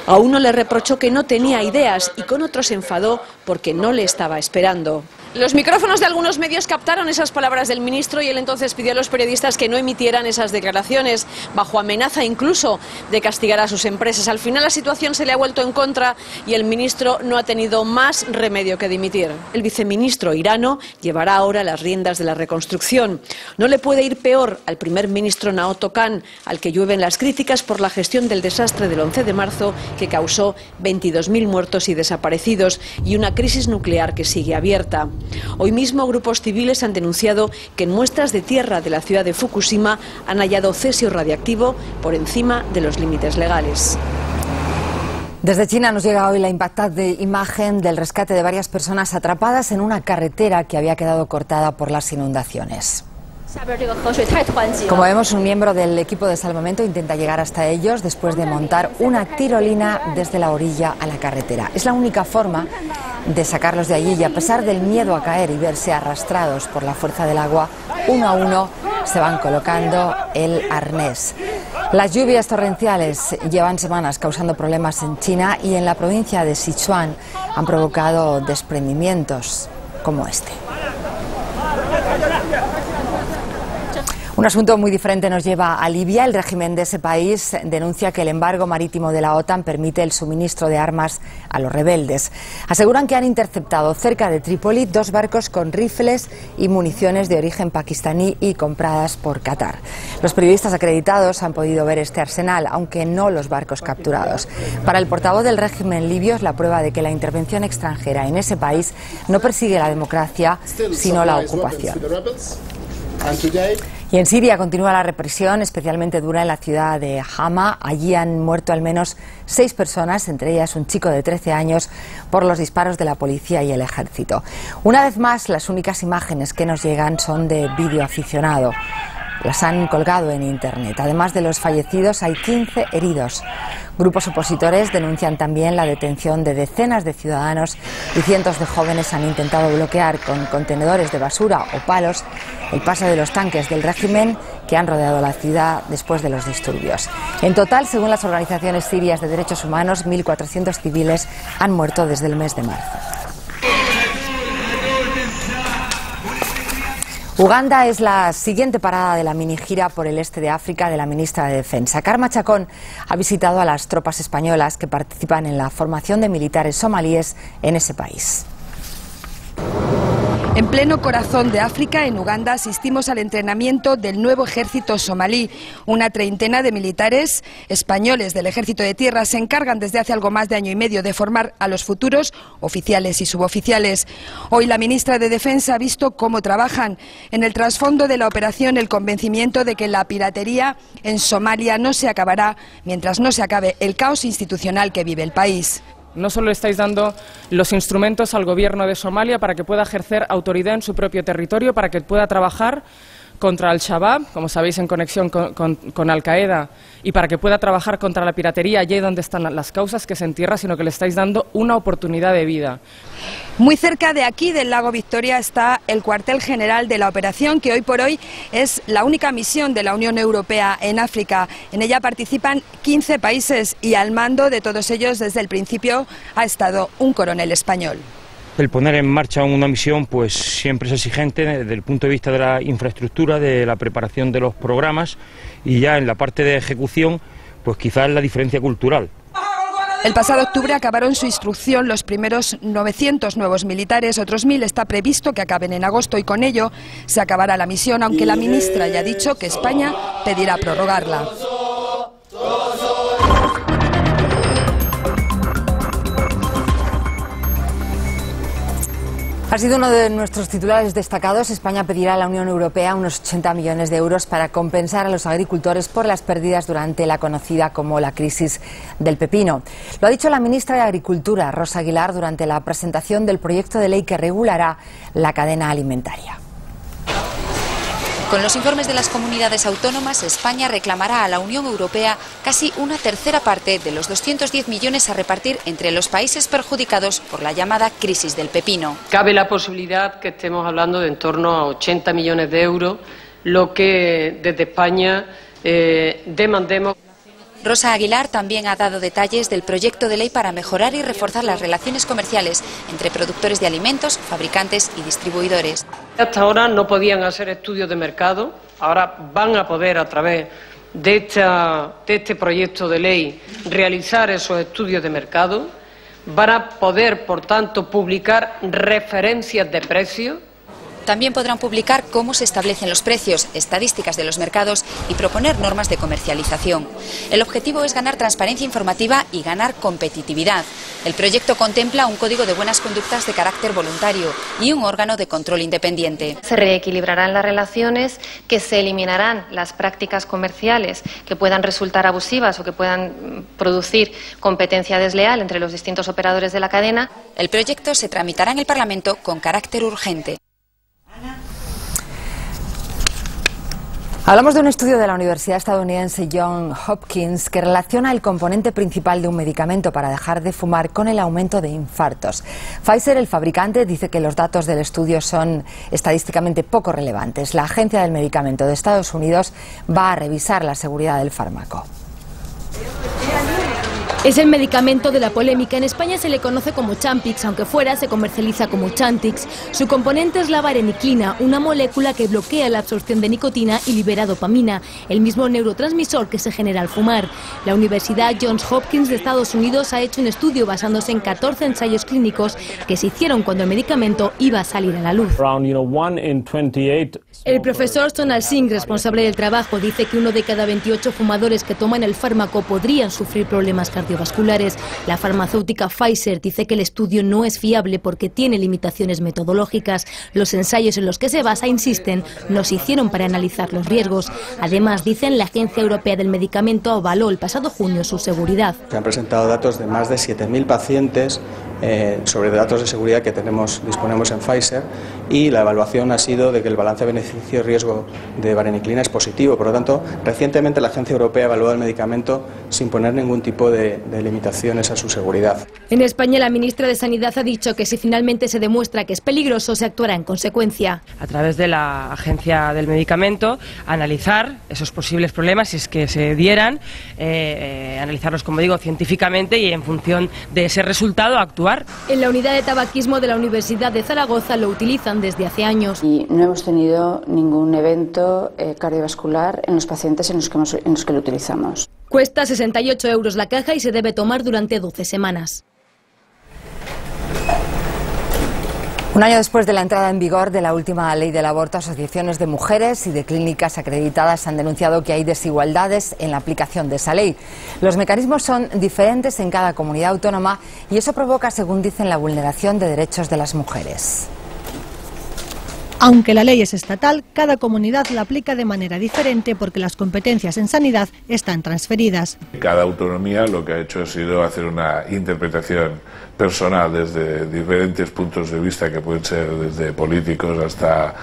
A uno le reprochó que no tenía ideas y con otro se enfadó porque no le estaba esperando. Los micrófonos de algunos medios captaron esas palabras del ministro y él entonces pidió a los periodistas que no emitieran esas declaraciones, bajo amenaza incluso de castigar a sus empresas. Al final la situación se le ha vuelto en contra y el ministro no ha tenido más remedio que dimitir. El viceministro Hirano llevará ahora las riendas de la reconstrucción. No le puede ir peor al primer ministro Naoto Kan, al que llueven las críticas por la gestión del desastre del 11 de marzo que causó 22.000 muertos y desaparecidos y una crisis nuclear que sigue abierta. Hoy mismo grupos civiles han denunciado que en muestras de tierra de la ciudad de Fukushima han hallado cesio radiactivo por encima de los límites legales. Desde China nos llega hoy la impactante imagen del rescate de varias personas atrapadas en una carretera que había quedado cortada por las inundaciones. Como vemos, un miembro del equipo de salvamento intenta llegar hasta ellos después de montar una tirolina desde la orilla a la carretera. Es la única forma de sacarlos de allí y, a pesar del miedo a caer y verse arrastrados por la fuerza del agua, uno a uno se van colocando el arnés. Las lluvias torrenciales llevan semanas causando problemas en China y en la provincia de Sichuan han provocado desprendimientos como este. Un asunto muy diferente nos lleva a Libia. El régimen de ese país denuncia que el embargo marítimo de la OTAN permite el suministro de armas a los rebeldes. Aseguran que han interceptado cerca de Trípoli 2 barcos con rifles y municiones de origen pakistaní y compradas por Qatar. Los periodistas acreditados han podido ver este arsenal, aunque no los barcos capturados. Para el portavoz del régimen libio es la prueba de que la intervención extranjera en ese país no persigue la democracia, sino la ocupación. Y en Siria continúa la represión, especialmente dura en la ciudad de Hama. Allí han muerto al menos 6 personas, entre ellas un chico de 13 años, por los disparos de la policía y el ejército. Una vez más, las únicas imágenes que nos llegan son de videoaficionado. Las han colgado en Internet. Además de los fallecidos, hay 15 heridos. Grupos opositores denuncian también la detención de decenas de ciudadanos y cientos de jóvenes han intentado bloquear con contenedores de basura o palos el paso de los tanques del régimen que han rodeado la ciudad después de los disturbios. En total, según las organizaciones sirias de derechos humanos, 1.400 civiles han muerto desde el mes de marzo. Uganda es la siguiente parada de la minigira por el este de África de la ministra de Defensa. Karma Chacón ha visitado a las tropas españolas que participan en la formación de militares somalíes en ese país. En pleno corazón de África, en Uganda, asistimos al entrenamiento del nuevo ejército somalí. Una treintena de militares españoles del ejército de tierra se encargan desde hace algo más de año y medio de formar a los futuros oficiales y suboficiales. Hoy la ministra de Defensa ha visto cómo trabajan. En el trasfondo de la operación, el convencimiento de que la piratería en Somalia no se acabará mientras no se acabe el caos institucional que vive el país. No solo le estáis dando los instrumentos al gobierno de Somalia para que pueda ejercer autoridad en su propio territorio, para que pueda trabajar contra Al-Shabaab, como sabéis, en conexión con Al-Qaeda, y para que pueda trabajar contra la piratería allí donde están las causas, que es en tierra, sino que le estáis dando una oportunidad de vida. Muy cerca de aquí, del lago Victoria, está el cuartel general de la operación, que hoy por hoy es la única misión de la Unión Europea en África. En ella participan 15 países y al mando de todos ellos desde el principio ha estado un coronel español. El poner en marcha una misión pues siempre es exigente desde el punto de vista de la infraestructura, de la preparación de los programas y ya en la parte de ejecución pues quizás la diferencia cultural. El pasado octubre acabaron su instrucción los primeros 900 nuevos militares, otros 1000 está previsto que acaben en agosto y con ello se acabará la misión, aunque la ministra ya ha dicho que España pedirá prorrogarla. Ha sido uno de nuestros titulares destacados. España pedirá a la Unión Europea unos 80 millones de euros para compensar a los agricultores por las pérdidas durante la conocida como la crisis del pepino. Lo ha dicho la ministra de Agricultura, Rosa Aguilar, durante la presentación del proyecto de ley que regulará la cadena alimentaria. Con los informes de las comunidades autónomas, España reclamará a la Unión Europea casi una tercera parte de los 210 millones a repartir entre los países perjudicados por la llamada crisis del pepino. Cabe la posibilidad que estemos hablando de en torno a 80 millones de euros, lo que desde España demandemos. Rosa Aguilar también ha dado detalles del proyecto de ley para mejorar y reforzar las relaciones comerciales entre productores de alimentos, fabricantes y distribuidores. Hasta ahora no podían hacer estudios de mercado, ahora van a poder a través de este proyecto de ley realizar esos estudios de mercado, van a poder, por tanto, publicar referencias de precios También podrán publicar cómo se establecen los precios, estadísticas de los mercados y proponer normas de comercialización. El objetivo es ganar transparencia informativa y ganar competitividad. El proyecto contempla un código de buenas conductas de carácter voluntario y un órgano de control independiente. Se reequilibrarán las relaciones, que se eliminarán las prácticas comerciales que puedan resultar abusivas o que puedan producir competencia desleal entre los distintos operadores de la cadena. El proyecto se tramitará en el Parlamento con carácter urgente. Hablamos de un estudio de la Universidad estadounidense Johns Hopkins que relaciona el componente principal de un medicamento para dejar de fumar con el aumento de infartos. Pfizer, el fabricante, dice que los datos del estudio son estadísticamente poco relevantes. La Agencia del Medicamento de Estados Unidos va a revisar la seguridad del fármaco. Es el medicamento de la polémica. En España se le conoce como Champix, aunque fuera se comercializa como Chantix. Su componente es la vareniclina, una molécula que bloquea la absorción de nicotina y libera dopamina, el mismo neurotransmisor que se genera al fumar. La Universidad Johns Hopkins de Estados Unidos ha hecho un estudio basándose en 14 ensayos clínicos que se hicieron cuando el medicamento iba a salir a la luz. El profesor Sonal Singh, responsable del trabajo, dice que 1 de cada 28 fumadores que toman el fármaco podrían sufrir problemas cardiovasculares. La farmacéutica Pfizer dice que el estudio no es fiable porque tiene limitaciones metodológicas. Los ensayos en los que se basa, insisten, no se hicieron para analizar los riesgos. Además, dicen, la Agencia Europea del Medicamento avaló el pasado junio su seguridad. Se han presentado datos de más de 7.000 pacientes sobre datos de seguridad que disponemos en Pfizer, y la evaluación ha sido de que el balance beneficio-riesgo de vareniclina es positivo. Por lo tanto, recientemente la Agencia Europea evaluó el medicamento sin poner ningún tipo de limitaciones a su seguridad. En España, la ministra de Sanidad ha dicho que si finalmente se demuestra que es peligroso, se actuará en consecuencia. A través de la Agencia del Medicamento, analizar esos posibles problemas, si es que se dieran, analizarlos, como digo, científicamente, y en función de ese resultado actuar. En la unidad de tabaquismo de la Universidad de Zaragoza lo utilizan desde hace años. Y no hemos tenido ningún evento cardiovascular en los pacientes en los que lo utilizamos. Cuesta 68 € la caja y se debe tomar durante 12 semanas. Un año después de la entrada en vigor de la última ley del aborto, asociaciones de mujeres y de clínicas acreditadas han denunciado que hay desigualdades en la aplicación de esa ley. Los mecanismos son diferentes en cada comunidad autónoma y eso provoca, según dicen, la vulneración de derechos de las mujeres. Aunque la ley es estatal, cada comunidad la aplica de manera diferente porque las competencias en sanidad están transferidas. Cada autonomía lo que ha hecho ha sido hacer una interpretación personal desde diferentes puntos de vista, que pueden ser desde políticos hasta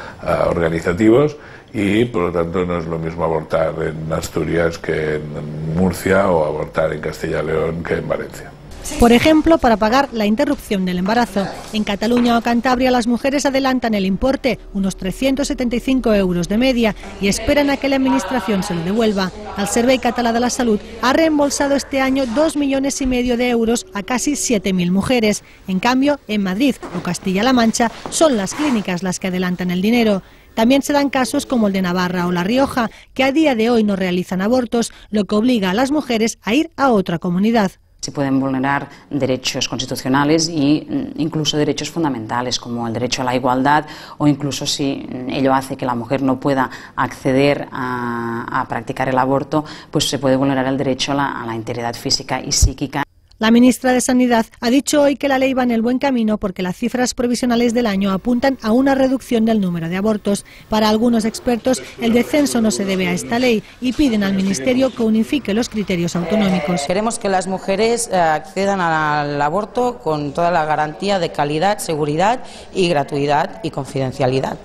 organizativos, y por lo tanto no es lo mismo abortar en Asturias que en Murcia, o abortar en Castilla y León que en Valencia. Por ejemplo, para pagar la interrupción del embarazo. En Cataluña o Cantabria las mujeres adelantan el importe, unos 375 € de media, y esperan a que la administración se lo devuelva. El Servei Català de la Salud ha reembolsado este año 2,5 millones de euros a casi 7.000 mujeres. En cambio, en Madrid o Castilla-La Mancha son las clínicas las que adelantan el dinero. También se dan casos como el de Navarra o La Rioja, que a día de hoy no realizan abortos, lo que obliga a las mujeres a ir a otra comunidad. Se pueden vulnerar derechos constitucionales e incluso derechos fundamentales, como el derecho a la igualdad, o incluso si ello hace que la mujer no pueda acceder a practicar el aborto, pues se puede vulnerar el derecho a la integridad física y psíquica. La ministra de Sanidad ha dicho hoy que la ley va en el buen camino porque las cifras provisionales del año apuntan a una reducción del número de abortos. Para algunos expertos, el descenso no se debe a esta ley y piden al Ministerio que unifique los criterios autonómicos. Queremos que las mujeres accedan al aborto con toda la garantía de calidad, seguridad y gratuidad y confidencialidad.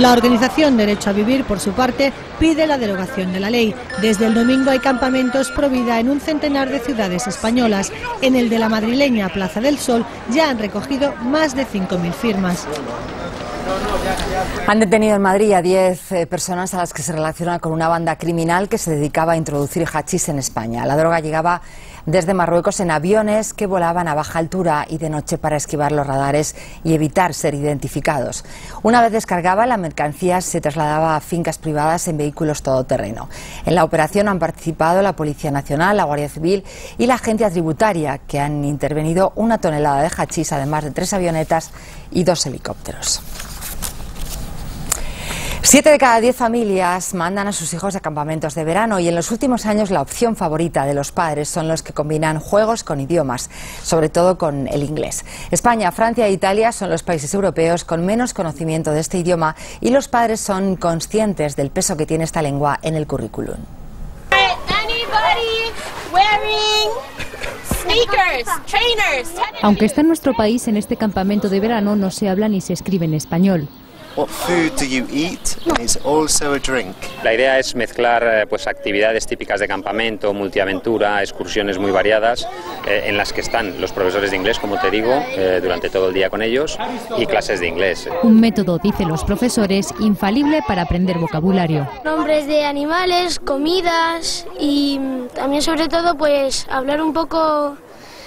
La organización Derecho a Vivir, por su parte, pide la derogación de la ley. Desde el domingo hay campamentos pro vida en un centenar de ciudades españolas. En el de la madrileña Plaza del Sol ya han recogido más de 5.000 firmas. Han detenido en Madrid a 10 personas a las que se relaciona con una banda criminal que se dedicaba a introducir hachís en España. La droga llegaba desde Marruecos en aviones que volaban a baja altura y de noche para esquivar los radares y evitar ser identificados. Una vez descargada, la mercancía se trasladaba a fincas privadas en vehículos todoterreno. En la operación han participado la Policía Nacional, la Guardia Civil y la Agencia Tributaria, que han intervenido 1 tonelada de hachís, además de 3 avionetas y 2 helicópteros. 7 de cada 10 familias mandan a sus hijos a campamentos de verano y en los últimos años la opción favorita de los padres son los que combinan juegos con idiomas, sobre todo con el inglés. España, Francia e Italia son los países europeos con menos conocimiento de este idioma y los padres son conscientes del peso que tiene esta lengua en el currículum. Aunque está en nuestro país, en este campamento de verano no se habla ni se escribe en español. What food do you eat? And it's also a drink. La idea es mezclar pues actividades típicas de campamento, multiaventura, excursiones muy variadas en las que están los profesores de inglés, como te digo, durante todo el día con ellos y clases de inglés. Un método, dicen los profesores, infalible para aprender vocabulario. Nombres de animales, comidas y también sobre todo pues hablar un poco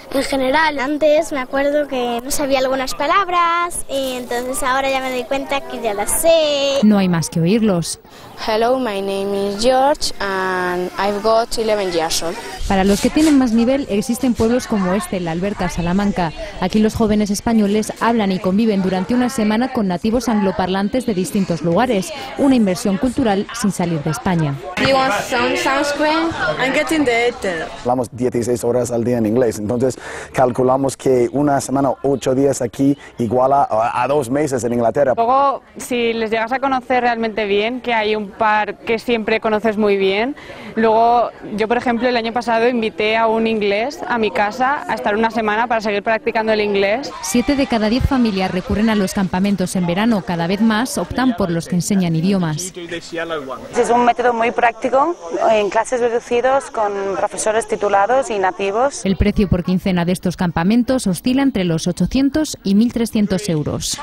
en general. Antes me acuerdo que no sabía algunas palabras y entonces ahora ya me doy cuenta que ya las sé. No hay más que oírlos. Hello, my name is George and I've got 11 years old. Para los que tienen más nivel existen pueblos como este, La Alberca, Salamanca. Aquí los jóvenes españoles hablan y conviven durante una semana con nativos angloparlantes de distintos lugares. Una inversión cultural sin salir de España. Do you want some sunscreen? I'm getting the Hablamos 16 horas al día en inglés, entonces calculamos que una semana, 8 días aquí iguala a 2 meses en Inglaterra. Luego, si les llegas a conocer realmente bien, que hay un par que siempre conoces muy bien. Luego, yo por ejemplo, el año pasado invité a un inglés a mi casa a estar una semana para seguir practicando el inglés. 7 de cada 10 familias recurren a los campamentos en verano. Cada vez más optan por los que enseñan idiomas. Es un método muy práctico, en clases reducidas con profesores titulados y nativos. El precio por quincena de estos campamentos oscila entre los 800 y 1.300 euros.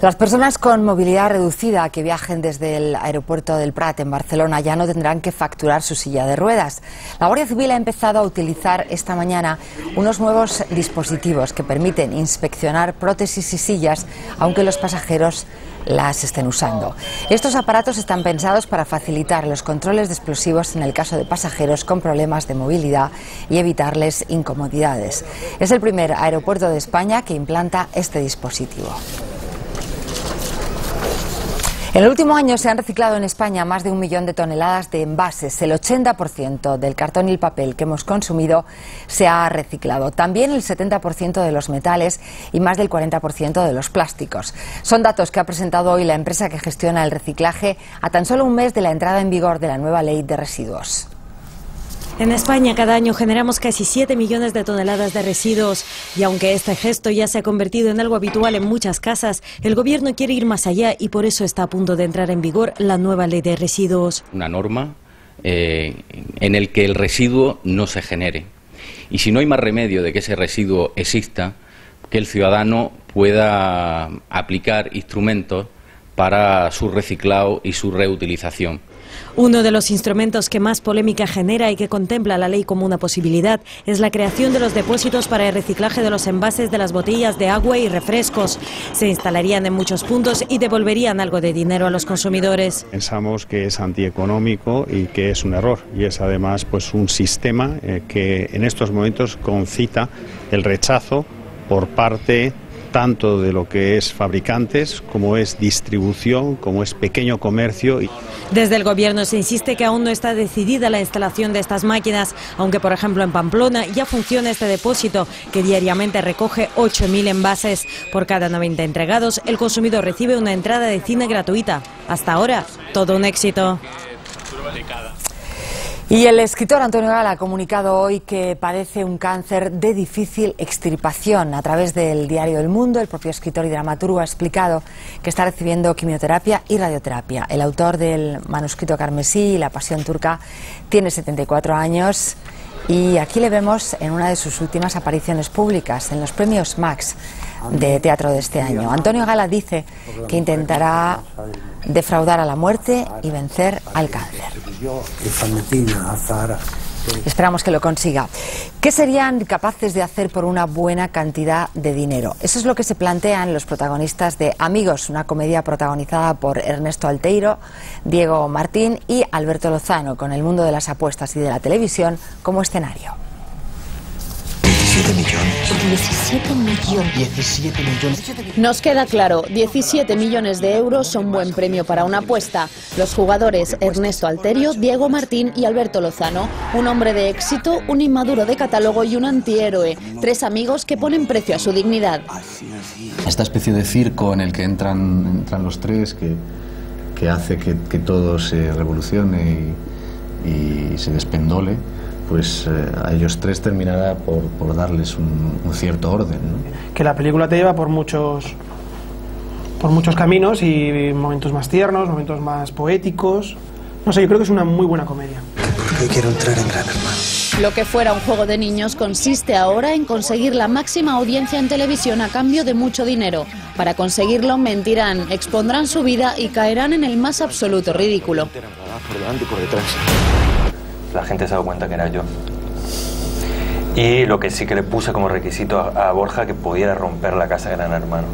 Las personas con movilidad reducida que viajen desde el aeropuerto del Prat en Barcelona ya no tendrán que facturar su silla de ruedas. La Guardia Civil ha empezado a utilizar esta mañana unos nuevos dispositivos que permiten inspeccionar prótesis y sillas, aunque los pasajeros las estén usando. Estos aparatos están pensados para facilitar los controles de explosivos en el caso de pasajeros con problemas de movilidad y evitarles incomodidades. Es el primer aeropuerto de España que implanta este dispositivo. En el último año se han reciclado en España más de 1 millón de toneladas de envases. El 80% del cartón y el papel que hemos consumido se ha reciclado. También el 70% de los metales y más del 40% de los plásticos. Son datos que ha presentado hoy la empresa que gestiona el reciclaje a tan solo un mes de la entrada en vigor de la nueva ley de residuos. En España cada año generamos casi 7 millones de toneladas de residuos y aunque este gesto ya se ha convertido en algo habitual en muchas casas, el Gobierno quiere ir más allá y por eso está a punto de entrar en vigor la nueva ley de residuos. Una norma en el que el residuo no se genere y si no hay más remedio de que ese residuo exista, que el ciudadano pueda aplicar instrumentos para su reciclado y su reutilización. Uno de los instrumentos que más polémica genera y que contempla la ley como una posibilidad es la creación de los depósitos para el reciclaje de los envases de las botellas de agua y refrescos. Se instalarían en muchos puntos y devolverían algo de dinero a los consumidores. Pensamos que es antieconómico y que es un error y es además pues un sistema que en estos momentos concita el rechazo por parte tanto de lo que es fabricantes, como es distribución, como es pequeño comercio. Desde el Gobierno se insiste que aún no está decidida la instalación de estas máquinas, aunque por ejemplo en Pamplona ya funciona este depósito que diariamente recoge 8.000 envases. Por cada 90 entregados, el consumidor recibe una entrada de cine gratuita. Hasta ahora, todo un éxito. Y el escritor Antonio Gala ha comunicado hoy que padece un cáncer de difícil extirpación. A través del diario El Mundo, el propio escritor y dramaturgo ha explicado que está recibiendo quimioterapia y radioterapia. El autor del manuscrito Carmesí y La Pasión Turca tiene 74 años y aquí le vemos en una de sus últimas apariciones públicas, en los premios Max de teatro de este año. Antonio Gala dice que intentará defraudar a la muerte y vencer al cáncer. Esperamos que lo consiga. ¿Qué serían capaces de hacer por una buena cantidad de dinero? Eso es lo que se plantean los protagonistas de Amigos, una comedia protagonizada por Ernesto Alteiro, Diego Martín y Alberto Lozano, con el mundo de las apuestas y de la televisión como escenario. 17 millones. 17 millones. 17 millones. Nos queda claro, 17 millones de euros son buen premio para una apuesta. Los jugadores Ernesto Alterio, Diego Martín y Alberto Lozano. Un hombre de éxito, un inmaduro de catálogo y un antihéroe. 3 amigos que ponen precio a su dignidad. Esta especie de circo en el que entran los tres, que hace que todo se revolucione y se despendole, pues a ellos tres terminará por darles un cierto orden, ¿no? Que la película te lleva por muchos caminos y momentos más tiernos, momentos más poéticos. No sé, yo creo que es una muy buena comedia. Yo quiero entrar en Gran Hermano. Lo que fuera un juego de niños consiste ahora en conseguir la máxima audiencia en televisión a cambio de mucho dinero. Para conseguirlo mentirán, expondrán su vida y caerán en el más absoluto ridículo. Por delante y por detrás. La gente se ha dado cuenta que era yo. Y lo que sí que le puse como requisito a Borja, que pudiera romper la casa de Gran Hermano.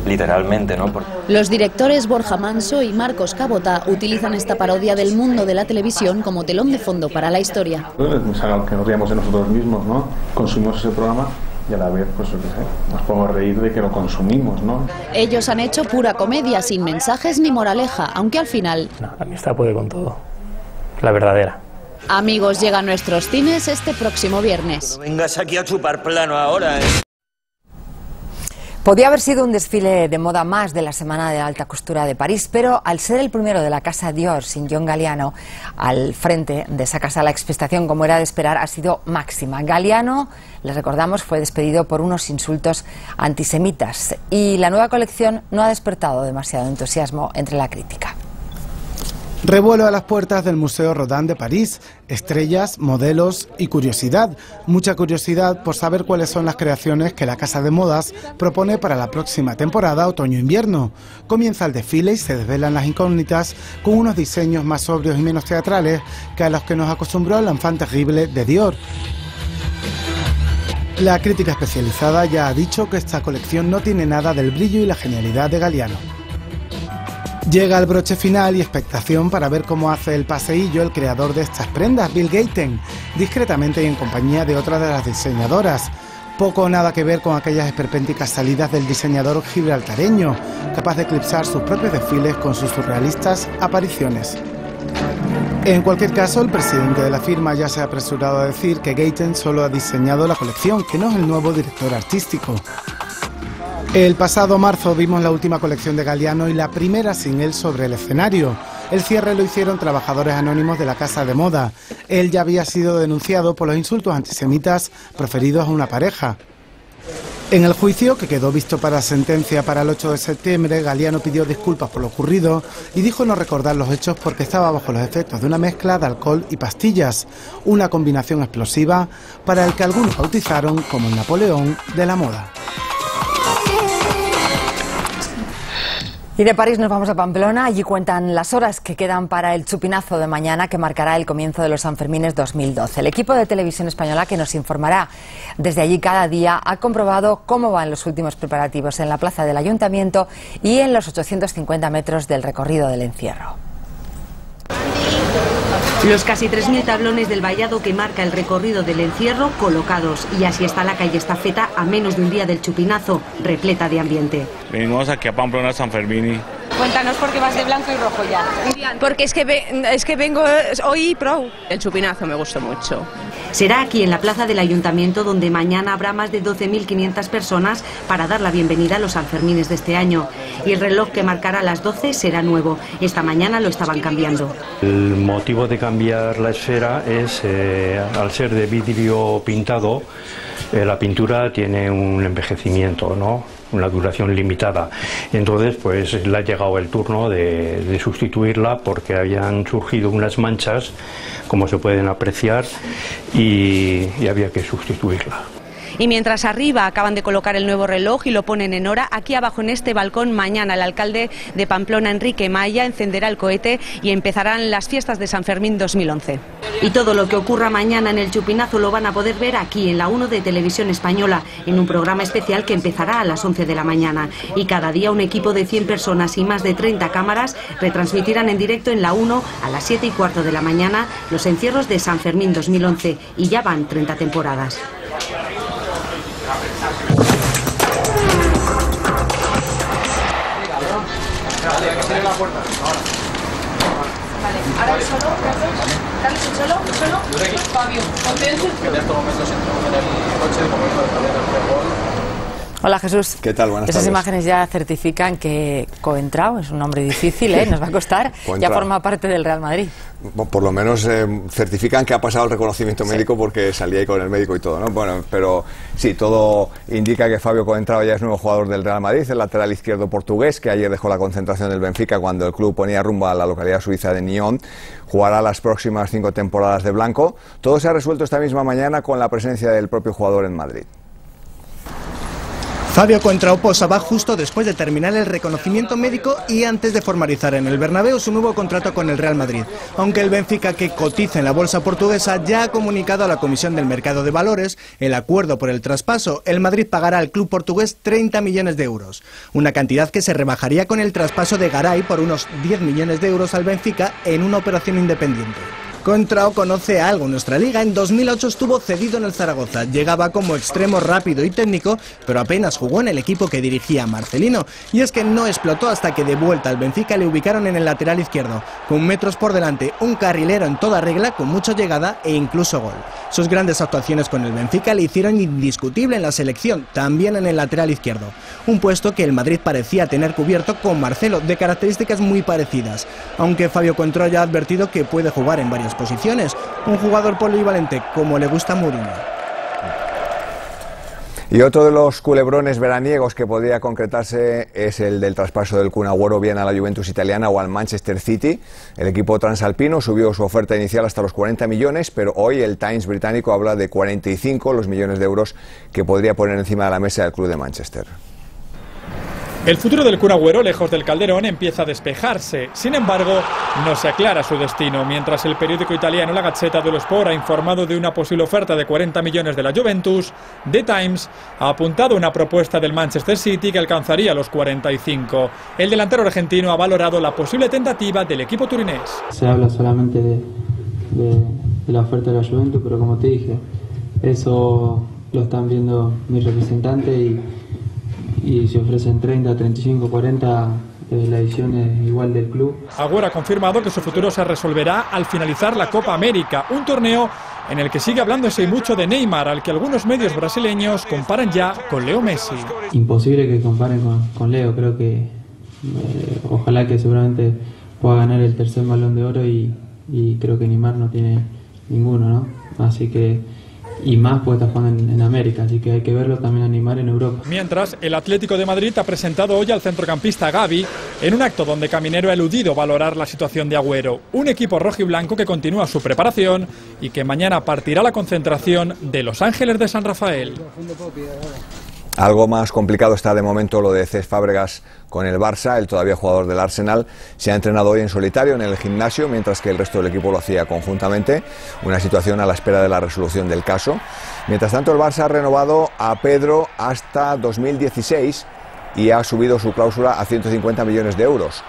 Literalmente, ¿no? Los directores Borja Manso y Marcos Cabota utilizan esta parodia del mundo de la televisión como telón de fondo para la historia. Es algo que nos riamos de nosotros mismos, ¿no? Consumimos ese programa y a la vez, pues yo qué sé, nos podemos reír de que lo consumimos, ¿no? Ellos han hecho pura comedia, sin mensajes ni moraleja, aunque al final... No, la amistad puede con todo. La verdadera. Amigos llega a nuestros cines este próximo viernes. No vengas aquí a chupar plano ahora, ¿eh? Podía haber sido un desfile de moda más de la Semana de Alta Costura de París, pero al ser el primero de la casa Dior sin John Galliano al frente de esa casa, la expectación, como era de esperar, ha sido máxima. Galliano, les recordamos, fue despedido por unos insultos antisemitas y la nueva colección no ha despertado demasiado entusiasmo entre la crítica. Revuelo a las puertas del Museo Rodin de París, estrellas, modelos y curiosidad. Mucha curiosidad por saber cuáles son las creaciones que la casa de modas propone para la próxima temporada otoño-invierno. Comienza el desfile y se desvelan las incógnitas con unos diseños más sobrios y menos teatrales que a los que nos acostumbró l'enfant terrible de Dior. La crítica especializada ya ha dicho que esta colección no tiene nada del brillo y la genialidad de Galliano. Llega el broche final y expectación para ver cómo hace el paseillo el creador de estas prendas, Bill Gaten, discretamente y en compañía de otra de las diseñadoras. Poco o nada que ver con aquellas esperpénticas salidas del diseñador gibraltareño, capaz de eclipsar sus propios desfiles con sus surrealistas apariciones. En cualquier caso, el presidente de la firma ya se ha apresurado a decir que Gaten solo ha diseñado la colección, que no es el nuevo director artístico. El pasado marzo vimos la última colección de Galliano y la primera sin él sobre el escenario. El cierre lo hicieron trabajadores anónimos de la casa de moda. Él ya había sido denunciado por los insultos antisemitas proferidos a una pareja. En el juicio, que quedó visto para sentencia para el 8 de septiembre, Galliano pidió disculpas por lo ocurrido y dijo no recordar los hechos porque estaba bajo los efectos de una mezcla de alcohol y pastillas, una combinación explosiva para el que algunos bautizaron como el Napoleón de la moda. Y de París nos vamos a Pamplona. Allí cuentan las horas que quedan para el chupinazo de mañana que marcará el comienzo de los Sanfermines 2012. El equipo de Televisión Española, que nos informará desde allí cada día, ha comprobado cómo van los últimos preparativos en la plaza del Ayuntamiento y en los 850 metros del recorrido del encierro. Los casi 3.000 tablones del vallado que marca el recorrido del encierro colocados, y así está la calle Estafeta a menos de un día del chupinazo, repleta de ambiente. Venimos aquí a Pamplona, San Fermín. Cuéntanos por qué vas de blanco y rojo ya. Porque es que vengo hoy pro. El chupinazo me gustó mucho. Será aquí en la plaza del Ayuntamiento donde mañana habrá más de 12.500 personas para dar la bienvenida a los Sanfermines de este año. Y el reloj que marcará las 12 será nuevo. Esta mañana lo estaban cambiando. El motivo de cambiar la esfera es, al ser de vidrio pintado, la pintura tiene un envejecimiento, ¿no? Una duración limitada. Entonces, pues le ha llegado el turno de sustituirla porque habían surgido unas manchas, como se pueden apreciar, y había que sustituirla. Y mientras arriba acaban de colocar el nuevo reloj y lo ponen en hora, aquí abajo en este balcón mañana el alcalde de Pamplona, Enrique Maya, encenderá el cohete y empezarán las fiestas de San Fermín 2011. Y todo lo que ocurra mañana en el chupinazo lo van a poder ver aquí en la 1 de Televisión Española, en un programa especial que empezará a las 11 de la mañana. Y cada día un equipo de 100 personas y más de 30 cámaras retransmitirán en directo en la 1 a las 7:15 de la mañana los encierros de San Fermín 2011, y ya van 30 temporadas. Fabio, ¿contento? Que en estos momentos entro en el coche de momento de perder el gol. Hola Jesús. ¿Qué tal? Buenas Esas tardes. imágenes ya certifican que Coentrao, es un nombre difícil, nos va a costar, ya forma parte del Real Madrid. Por lo menos certifican que ha pasado el reconocimiento médico porque salía ahí con el médico y todo, ¿no? Bueno, pero sí, todo indica que Fabio Coentrao ya es nuevo jugador del Real Madrid, el lateral izquierdo portugués, que ayer dejó la concentración del Benfica cuando el club ponía rumbo a la localidad suiza de Nyon. Jugará las próximas 5 temporadas de blanco. Todo se ha resuelto esta misma mañana con la presencia del propio jugador en Madrid. Fabio Coentrao posaba justo después de terminar el reconocimiento médico y antes de formalizar en el Bernabéu su nuevo contrato con el Real Madrid. Aunque el Benfica, que cotiza en la bolsa portuguesa, ya ha comunicado a la Comisión del Mercado de Valores el acuerdo por el traspaso, el Madrid pagará al club portugués 30 millones de euros. Una cantidad que se rebajaría con el traspaso de Garay por unos 10 millones de euros al Benfica en una operación independiente. Coentrao conoce algo en nuestra liga. En 2008 estuvo cedido en el Zaragoza. Llegaba como extremo rápido y técnico, pero apenas jugó en el equipo que dirigía Marcelino. Y es que no explotó hasta que de vuelta al Benfica le ubicaron en el lateral izquierdo, con metros por delante, un carrilero en toda regla, con mucha llegada e incluso gol. Sus grandes actuaciones con el Benfica le hicieron indiscutible en la selección, también en el lateral izquierdo. Un puesto que el Madrid parecía tener cubierto con Marcelo, de características muy parecidas. Aunque Fabio Coentrao ya ha advertido que puede jugar en varias posiciones, un jugador polivalente como le gusta a Mourinho. Y otro de los culebrones veraniegos que podría concretarse es el del traspaso del Kun Agüero bien a la Juventus italiana o al Manchester City. El equipo transalpino subió su oferta inicial hasta los 40 millones, pero hoy el Times británico habla de 45 los millones de euros que podría poner encima de la mesa el club de Manchester. El futuro del Kun Agüero, lejos del Calderón, empieza a despejarse. Sin embargo, no se aclara su destino. Mientras el periódico italiano La Gazzetta dello Sport ha informado de una posible oferta de 40 millones de la Juventus, The Times ha apuntado una propuesta del Manchester City que alcanzaría los 45. El delantero argentino ha valorado la posible tentativa del equipo turinés. Se habla solamente de la oferta de la Juventus, pero como te dije, eso lo están viendo mis representantes y si ofrecen 30, 35, 40, la edición es igual del club. Agüero ha confirmado que su futuro se resolverá al finalizar la Copa América, un torneo en el que sigue hablándose mucho de Neymar, al que algunos medios brasileños comparan ya con Leo Messi. Imposible que comparen con Leo, creo que ojalá que seguramente pueda ganar el tercer Balón de Oro y creo que Neymar no tiene ninguno, ¿no? Así que y más puede estar jugando en América, así que hay que verlo también a Neymar en Europa. Mientras, el Atlético de Madrid ha presentado hoy al centrocampista Gavi en un acto donde Caminero ha eludido valorar la situación de Agüero. Un equipo rojiblanco que continúa su preparación y que mañana partirá la concentración de Los Ángeles de San Rafael. Algo más complicado está de momento lo de Cesc Fábregas con el Barça. El todavía jugador del Arsenal se ha entrenado hoy en solitario en el gimnasio, mientras que el resto del equipo lo hacía conjuntamente. Una situación a la espera de la resolución del caso. Mientras tanto, el Barça ha renovado a Pedro hasta 2016 y ha subido su cláusula a 150 millones de euros.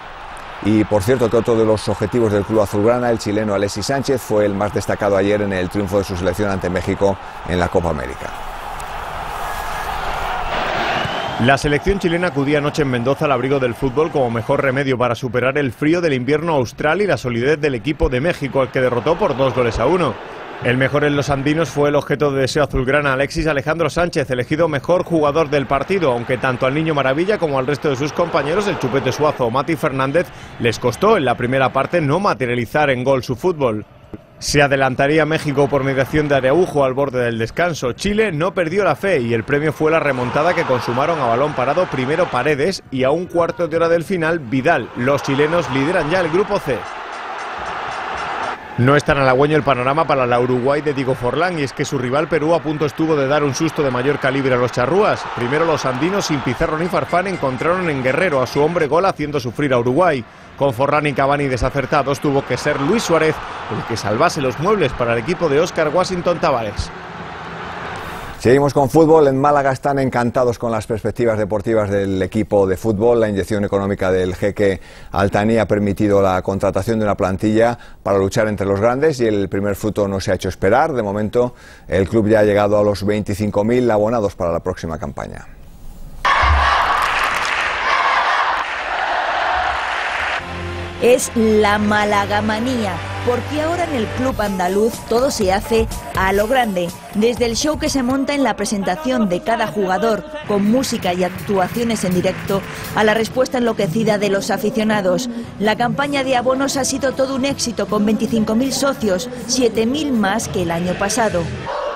Y por cierto que otro de los objetivos del club azulgrana, el chileno Alexis Sánchez, fue el más destacado ayer en el triunfo de su selección ante México en la Copa América. La selección chilena acudía anoche en Mendoza al abrigo del fútbol como mejor remedio para superar el frío del invierno austral y la solidez del equipo de México, al que derrotó por 2-1. El mejor en los andinos fue el objeto de deseo azulgrana, Alexis Alejandro Sánchez, elegido mejor jugador del partido, aunque tanto al Niño Maravilla como al resto de sus compañeros, el Chupete Suazo o Mati Fernández, les costó en la primera parte no materializar en gol su fútbol. Se adelantaría México por mediación de Araujo al borde del descanso. Chile no perdió la fe y el premio fue la remontada que consumaron a balón parado primero Paredes y a un cuarto de hora del final Vidal. Los chilenos lideran ya el grupo C. No es tan halagüeño el panorama para la Uruguay de Diego Forlán, y es que su rival Perú a punto estuvo de dar un susto de mayor calibre a los charrúas. Primero los andinos sin Pizarro ni Farfán encontraron en Guerrero a su hombre gol haciendo sufrir a Uruguay. Con Forlán y Cavani desacertados tuvo que ser Luis Suárez el que salvase los muebles para el equipo de Óscar Washington Tavares. Seguimos con fútbol. En Málaga están encantados con las perspectivas deportivas del equipo de fútbol. La inyección económica del jeque Al-Thani ha permitido la contratación de una plantilla para luchar entre los grandes y el primer fruto no se ha hecho esperar. De momento, el club ya ha llegado a los 25.000 abonados para la próxima campaña. Es la Malagamanía, porque ahora en el club andaluz todo se hace a lo grande, desde el show que se monta en la presentación de cada jugador, con música y actuaciones en directo, a la respuesta enloquecida de los aficionados. La campaña de abonos ha sido todo un éxito, con 25.000 socios, 7.000 más que el año pasado.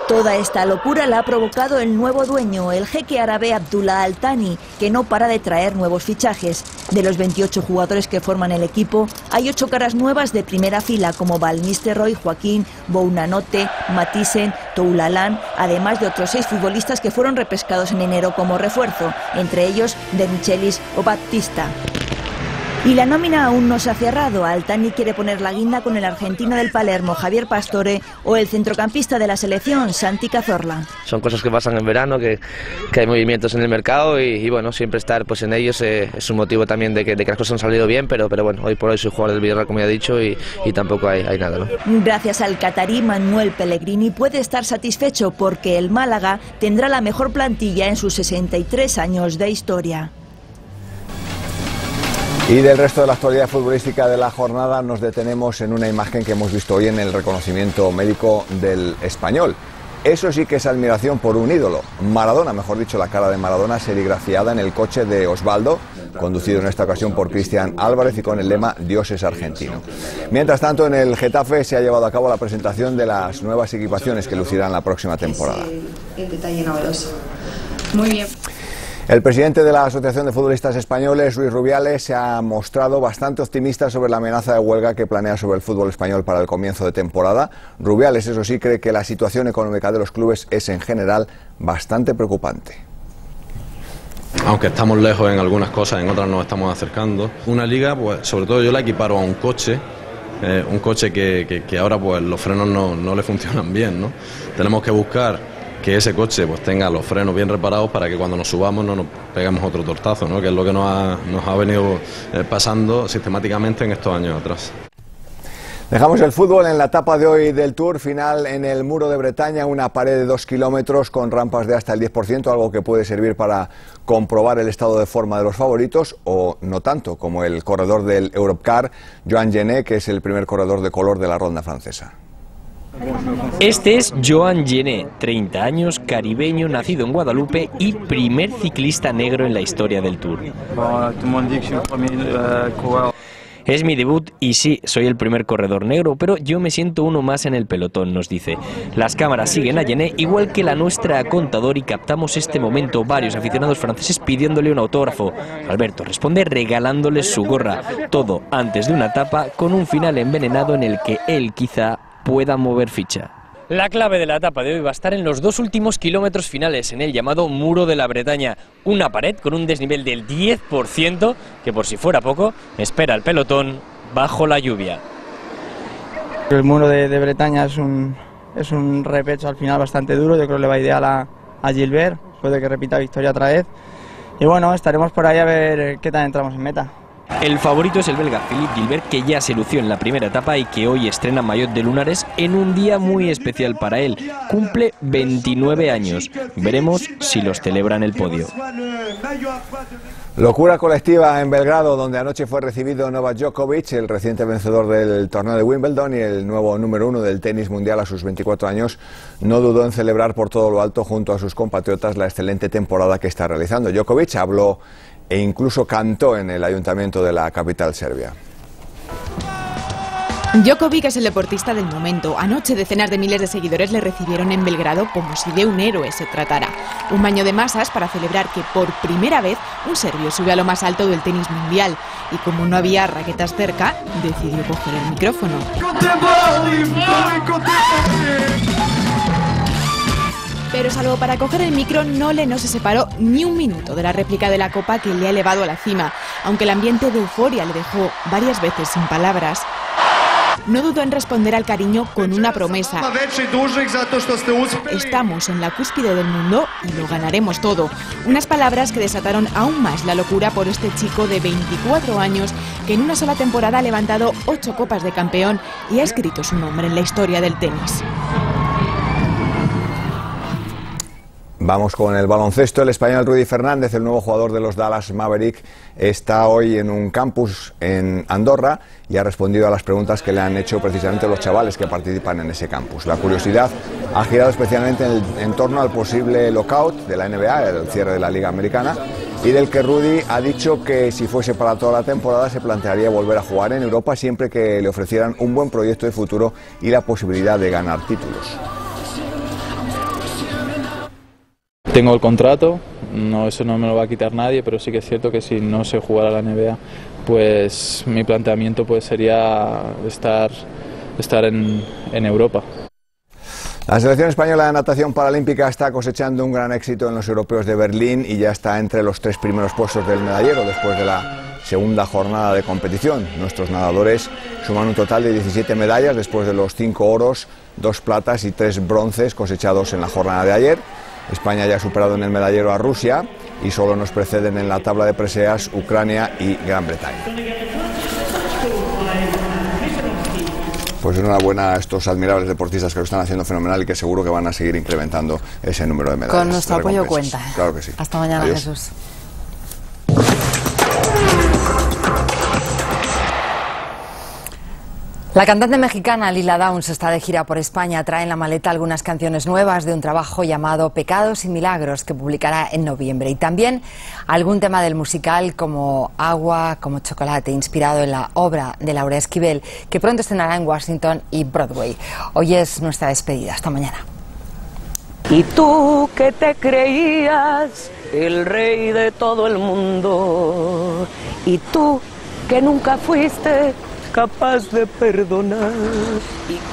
Toda esta locura la ha provocado el nuevo dueño, el jeque árabe Abdullah Al Thani, que no para de traer nuevos fichajes. De los 28 jugadores que forman el equipo, hay 8 caras nuevas de primera fila, como Van Nistelrooy, Joaquín, Bounanote, Matisen, Toulalan, además de otros 6 futbolistas que fueron repescados en enero como refuerzo, entre ellos De Michelis o Baptista. Y la nómina aún no se ha cerrado. Al Thani quiere poner la guinda con el argentino del Palermo, Javier Pastore, o el centrocampista de la selección, Santi Cazorla. Son cosas que pasan en verano, que hay movimientos en el mercado y bueno, siempre estar pues en ellos es un motivo también de que las cosas han salido bien, pero bueno, hoy por hoy soy jugador del Villarreal, como ya he dicho, y tampoco hay nada, ¿no? Gracias al catarí Manuel Pellegrini puede estar satisfecho porque el Málaga tendrá la mejor plantilla en sus 63 años de historia. Y del resto de la actualidad futbolística de la jornada nos detenemos en una imagen que hemos visto hoy en el reconocimiento médico del Español. Eso sí que es admiración por un ídolo. Maradona, mejor dicho, la cara de Maradona serigrafiada en el coche de Osvaldo, conducido en esta ocasión por Cristian Álvarez y con el lema Dios es argentino. Mientras tanto, en el Getafe se ha llevado a cabo la presentación de las nuevas equipaciones que lucirán la próxima temporada. El detalle novedoso. Muy bien. El presidente de la Asociación de Futbolistas Españoles, Luis Rubiales, se ha mostrado bastante optimista sobre la amenaza de huelga que planea sobre el fútbol español para el comienzo de temporada. Rubiales, eso sí, cree que la situación económica de los clubes es en general bastante preocupante. Aunque estamos lejos en algunas cosas, en otras nos estamos acercando. Una liga, pues sobre todo yo la equiparo a un coche que ahora pues los frenos no le funcionan bien, ¿no? Tenemos que buscar que ese coche pues tenga los frenos bien reparados para que cuando nos subamos no nos peguemos otro tortazo, ¿no? Que es lo que nos ha venido pasando sistemáticamente en estos años atrás. Dejamos el fútbol en la etapa de hoy del Tour, final en el Muro de Bretaña, una pared de 2 kilómetros con rampas de hasta el 10%, algo que puede servir para comprobar el estado de forma de los favoritos, o no tanto, como el corredor del Europcar, Joan Gené, que es el primer corredor de color de la ronda francesa. Este es Joan Gené, 30 años, caribeño, nacido en Guadalupe y primer ciclista negro en la historia del Tour. Es mi debut y sí, soy el primer corredor negro, pero yo me siento uno más en el pelotón, nos dice. Las cámaras siguen a Gené, igual que la nuestra a Contador, y captamos este momento varios aficionados franceses pidiéndole un autógrafo. Alberto responde regalándoles su gorra, todo antes de una etapa con un final envenenado en el que él quizá pueda mover ficha. La clave de la etapa de hoy va a estar en los 2 últimos kilómetros finales, en el llamado Muro de la Bretaña, una pared con un desnivel del 10%, que por si fuera poco, espera al pelotón bajo la lluvia. El Muro de Bretaña es un repecho al final bastante duro, yo creo que le va ideal a Gilbert, puede que repita victoria otra vez, y bueno, estaremos por ahí a ver qué tal entramos en meta. El favorito es el belga Philippe Gilbert, que ya se lució en la primera etapa y que hoy estrena maillot de lunares en un día muy especial para él. Cumple 29 años. Veremos si los celebra en el podio. Locura colectiva en Belgrado, donde anoche fue recibido Novak Djokovic, el reciente vencedor del torneo de Wimbledon y el nuevo número 1 del tenis mundial a sus 24 años. No dudó en celebrar por todo lo alto junto a sus compatriotas la excelente temporada que está realizando. Djokovic habló e incluso cantó en el ayuntamiento de la capital serbia. Djokovic es el deportista del momento. Anoche decenas de miles de seguidores le recibieron en Belgrado como si de un héroe se tratara. Un baño de masas para celebrar que por primera vez un serbio sube a lo más alto del tenis mundial. Y como no había raquetas cerca, decidió coger el micrófono. Pero salvo para coger el micro, no se separó ni un minuto de la réplica de la copa que le ha elevado a la cima. Aunque el ambiente de euforia le dejó varias veces sin palabras, no dudó en responder al cariño con una promesa. Estamos en la cúspide del mundo y lo ganaremos todo. Unas palabras que desataron aún más la locura por este chico de 24 años que en una sola temporada ha levantado 8 copas de campeón y ha escrito su nombre en la historia del tenis. Vamos con el baloncesto. El español Rudy Fernández, el nuevo jugador de los Dallas Maverick, está hoy en un campus en Andorra y ha respondido a las preguntas que le han hecho precisamente los chavales que participan en ese campus. La curiosidad ha girado especialmente en torno al posible lockout de la NBA, el cierre de la Liga Americana, y del que Rudy ha dicho que si fuese para toda la temporada se plantearía volver a jugar en Europa siempre que le ofrecieran un buen proyecto de futuro y la posibilidad de ganar títulos. Tengo el contrato, eso no me lo va a quitar nadie, pero sí que es cierto que si no se jugara la NBA, pues mi planteamiento pues sería estar en Europa. La selección española de natación paralímpica está cosechando un gran éxito en los europeos de Berlín y ya está entre los 3 primeros puestos del medallero después de la segunda jornada de competición. Nuestros nadadores suman un total de 17 medallas después de los 5 oros, 2 platas y 3 bronces cosechados en la jornada de ayer. España ya ha superado en el medallero a Rusia y solo nos preceden en la tabla de preseas Ucrania y Gran Bretaña. Pues enhorabuena a estos admirables deportistas que lo están haciendo fenomenal y que seguro que van a seguir incrementando ese número de medallas. Con nuestro apoyo cuenta. Claro que sí. Hasta mañana, Adiós. Jesús. La cantante mexicana Lila Downs está de gira por España. Trae en la maleta algunas canciones nuevas de un trabajo llamado Pecados y Milagros que publicará en noviembre. Y también algún tema del musical como Agua, como Chocolate, inspirado en la obra de Laura Esquivel, que pronto estrenará en Washington y Broadway. Hoy es nuestra despedida. Hasta mañana. Y tú que te creías el rey de todo el mundo, y tú que nunca fuiste capaz de perdonar.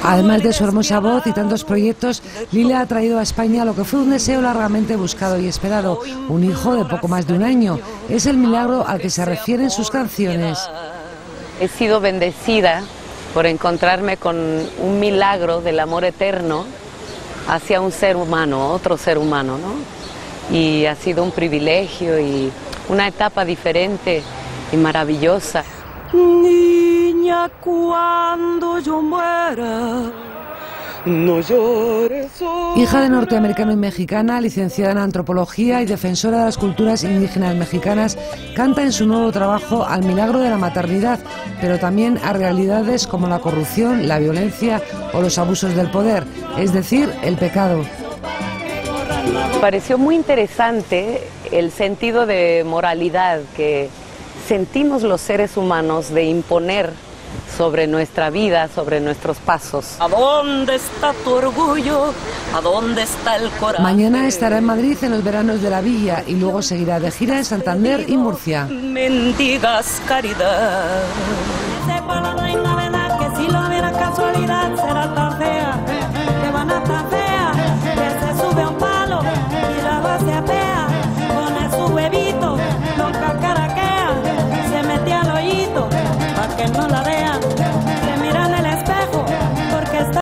Además de su hermosa voz y tantos proyectos, Lila ha traído a España lo que fue un deseo largamente buscado y esperado, un hijo de poco más de un año. Es el milagro al que se refieren sus canciones. He sido bendecida por encontrarme con un milagro del amor eterno hacia un ser humano, otro ser humano, ¿no? Y ha sido un privilegio y una etapa diferente y maravillosa. Niña, cuando yo muera, no llores. Hija de norteamericano y mexicana, licenciada en antropología y defensora de las culturas indígenas mexicanas, canta en su nuevo trabajo al milagro de la maternidad, pero también a realidades como la corrupción, la violencia o los abusos del poder, es decir, el pecado. Me pareció muy interesante el sentido de moralidad que sentimos los seres humanos de imponer sobre nuestra vida, sobre nuestros pasos. ¿A dónde está tu orgullo? ¿A dónde está el corazón? Mañana estará en Madrid en los veranos de la Villa y luego seguirá de gira en Santander y Murcia. Mendigas caridad. Sepa la reina verdad que si lo hubiera casualidad será tan fea, que van a tan fea, que se sube a un palo y luego se apea, pone su huevito, lo cacaraquea, se mete al hoyito, pa' que no la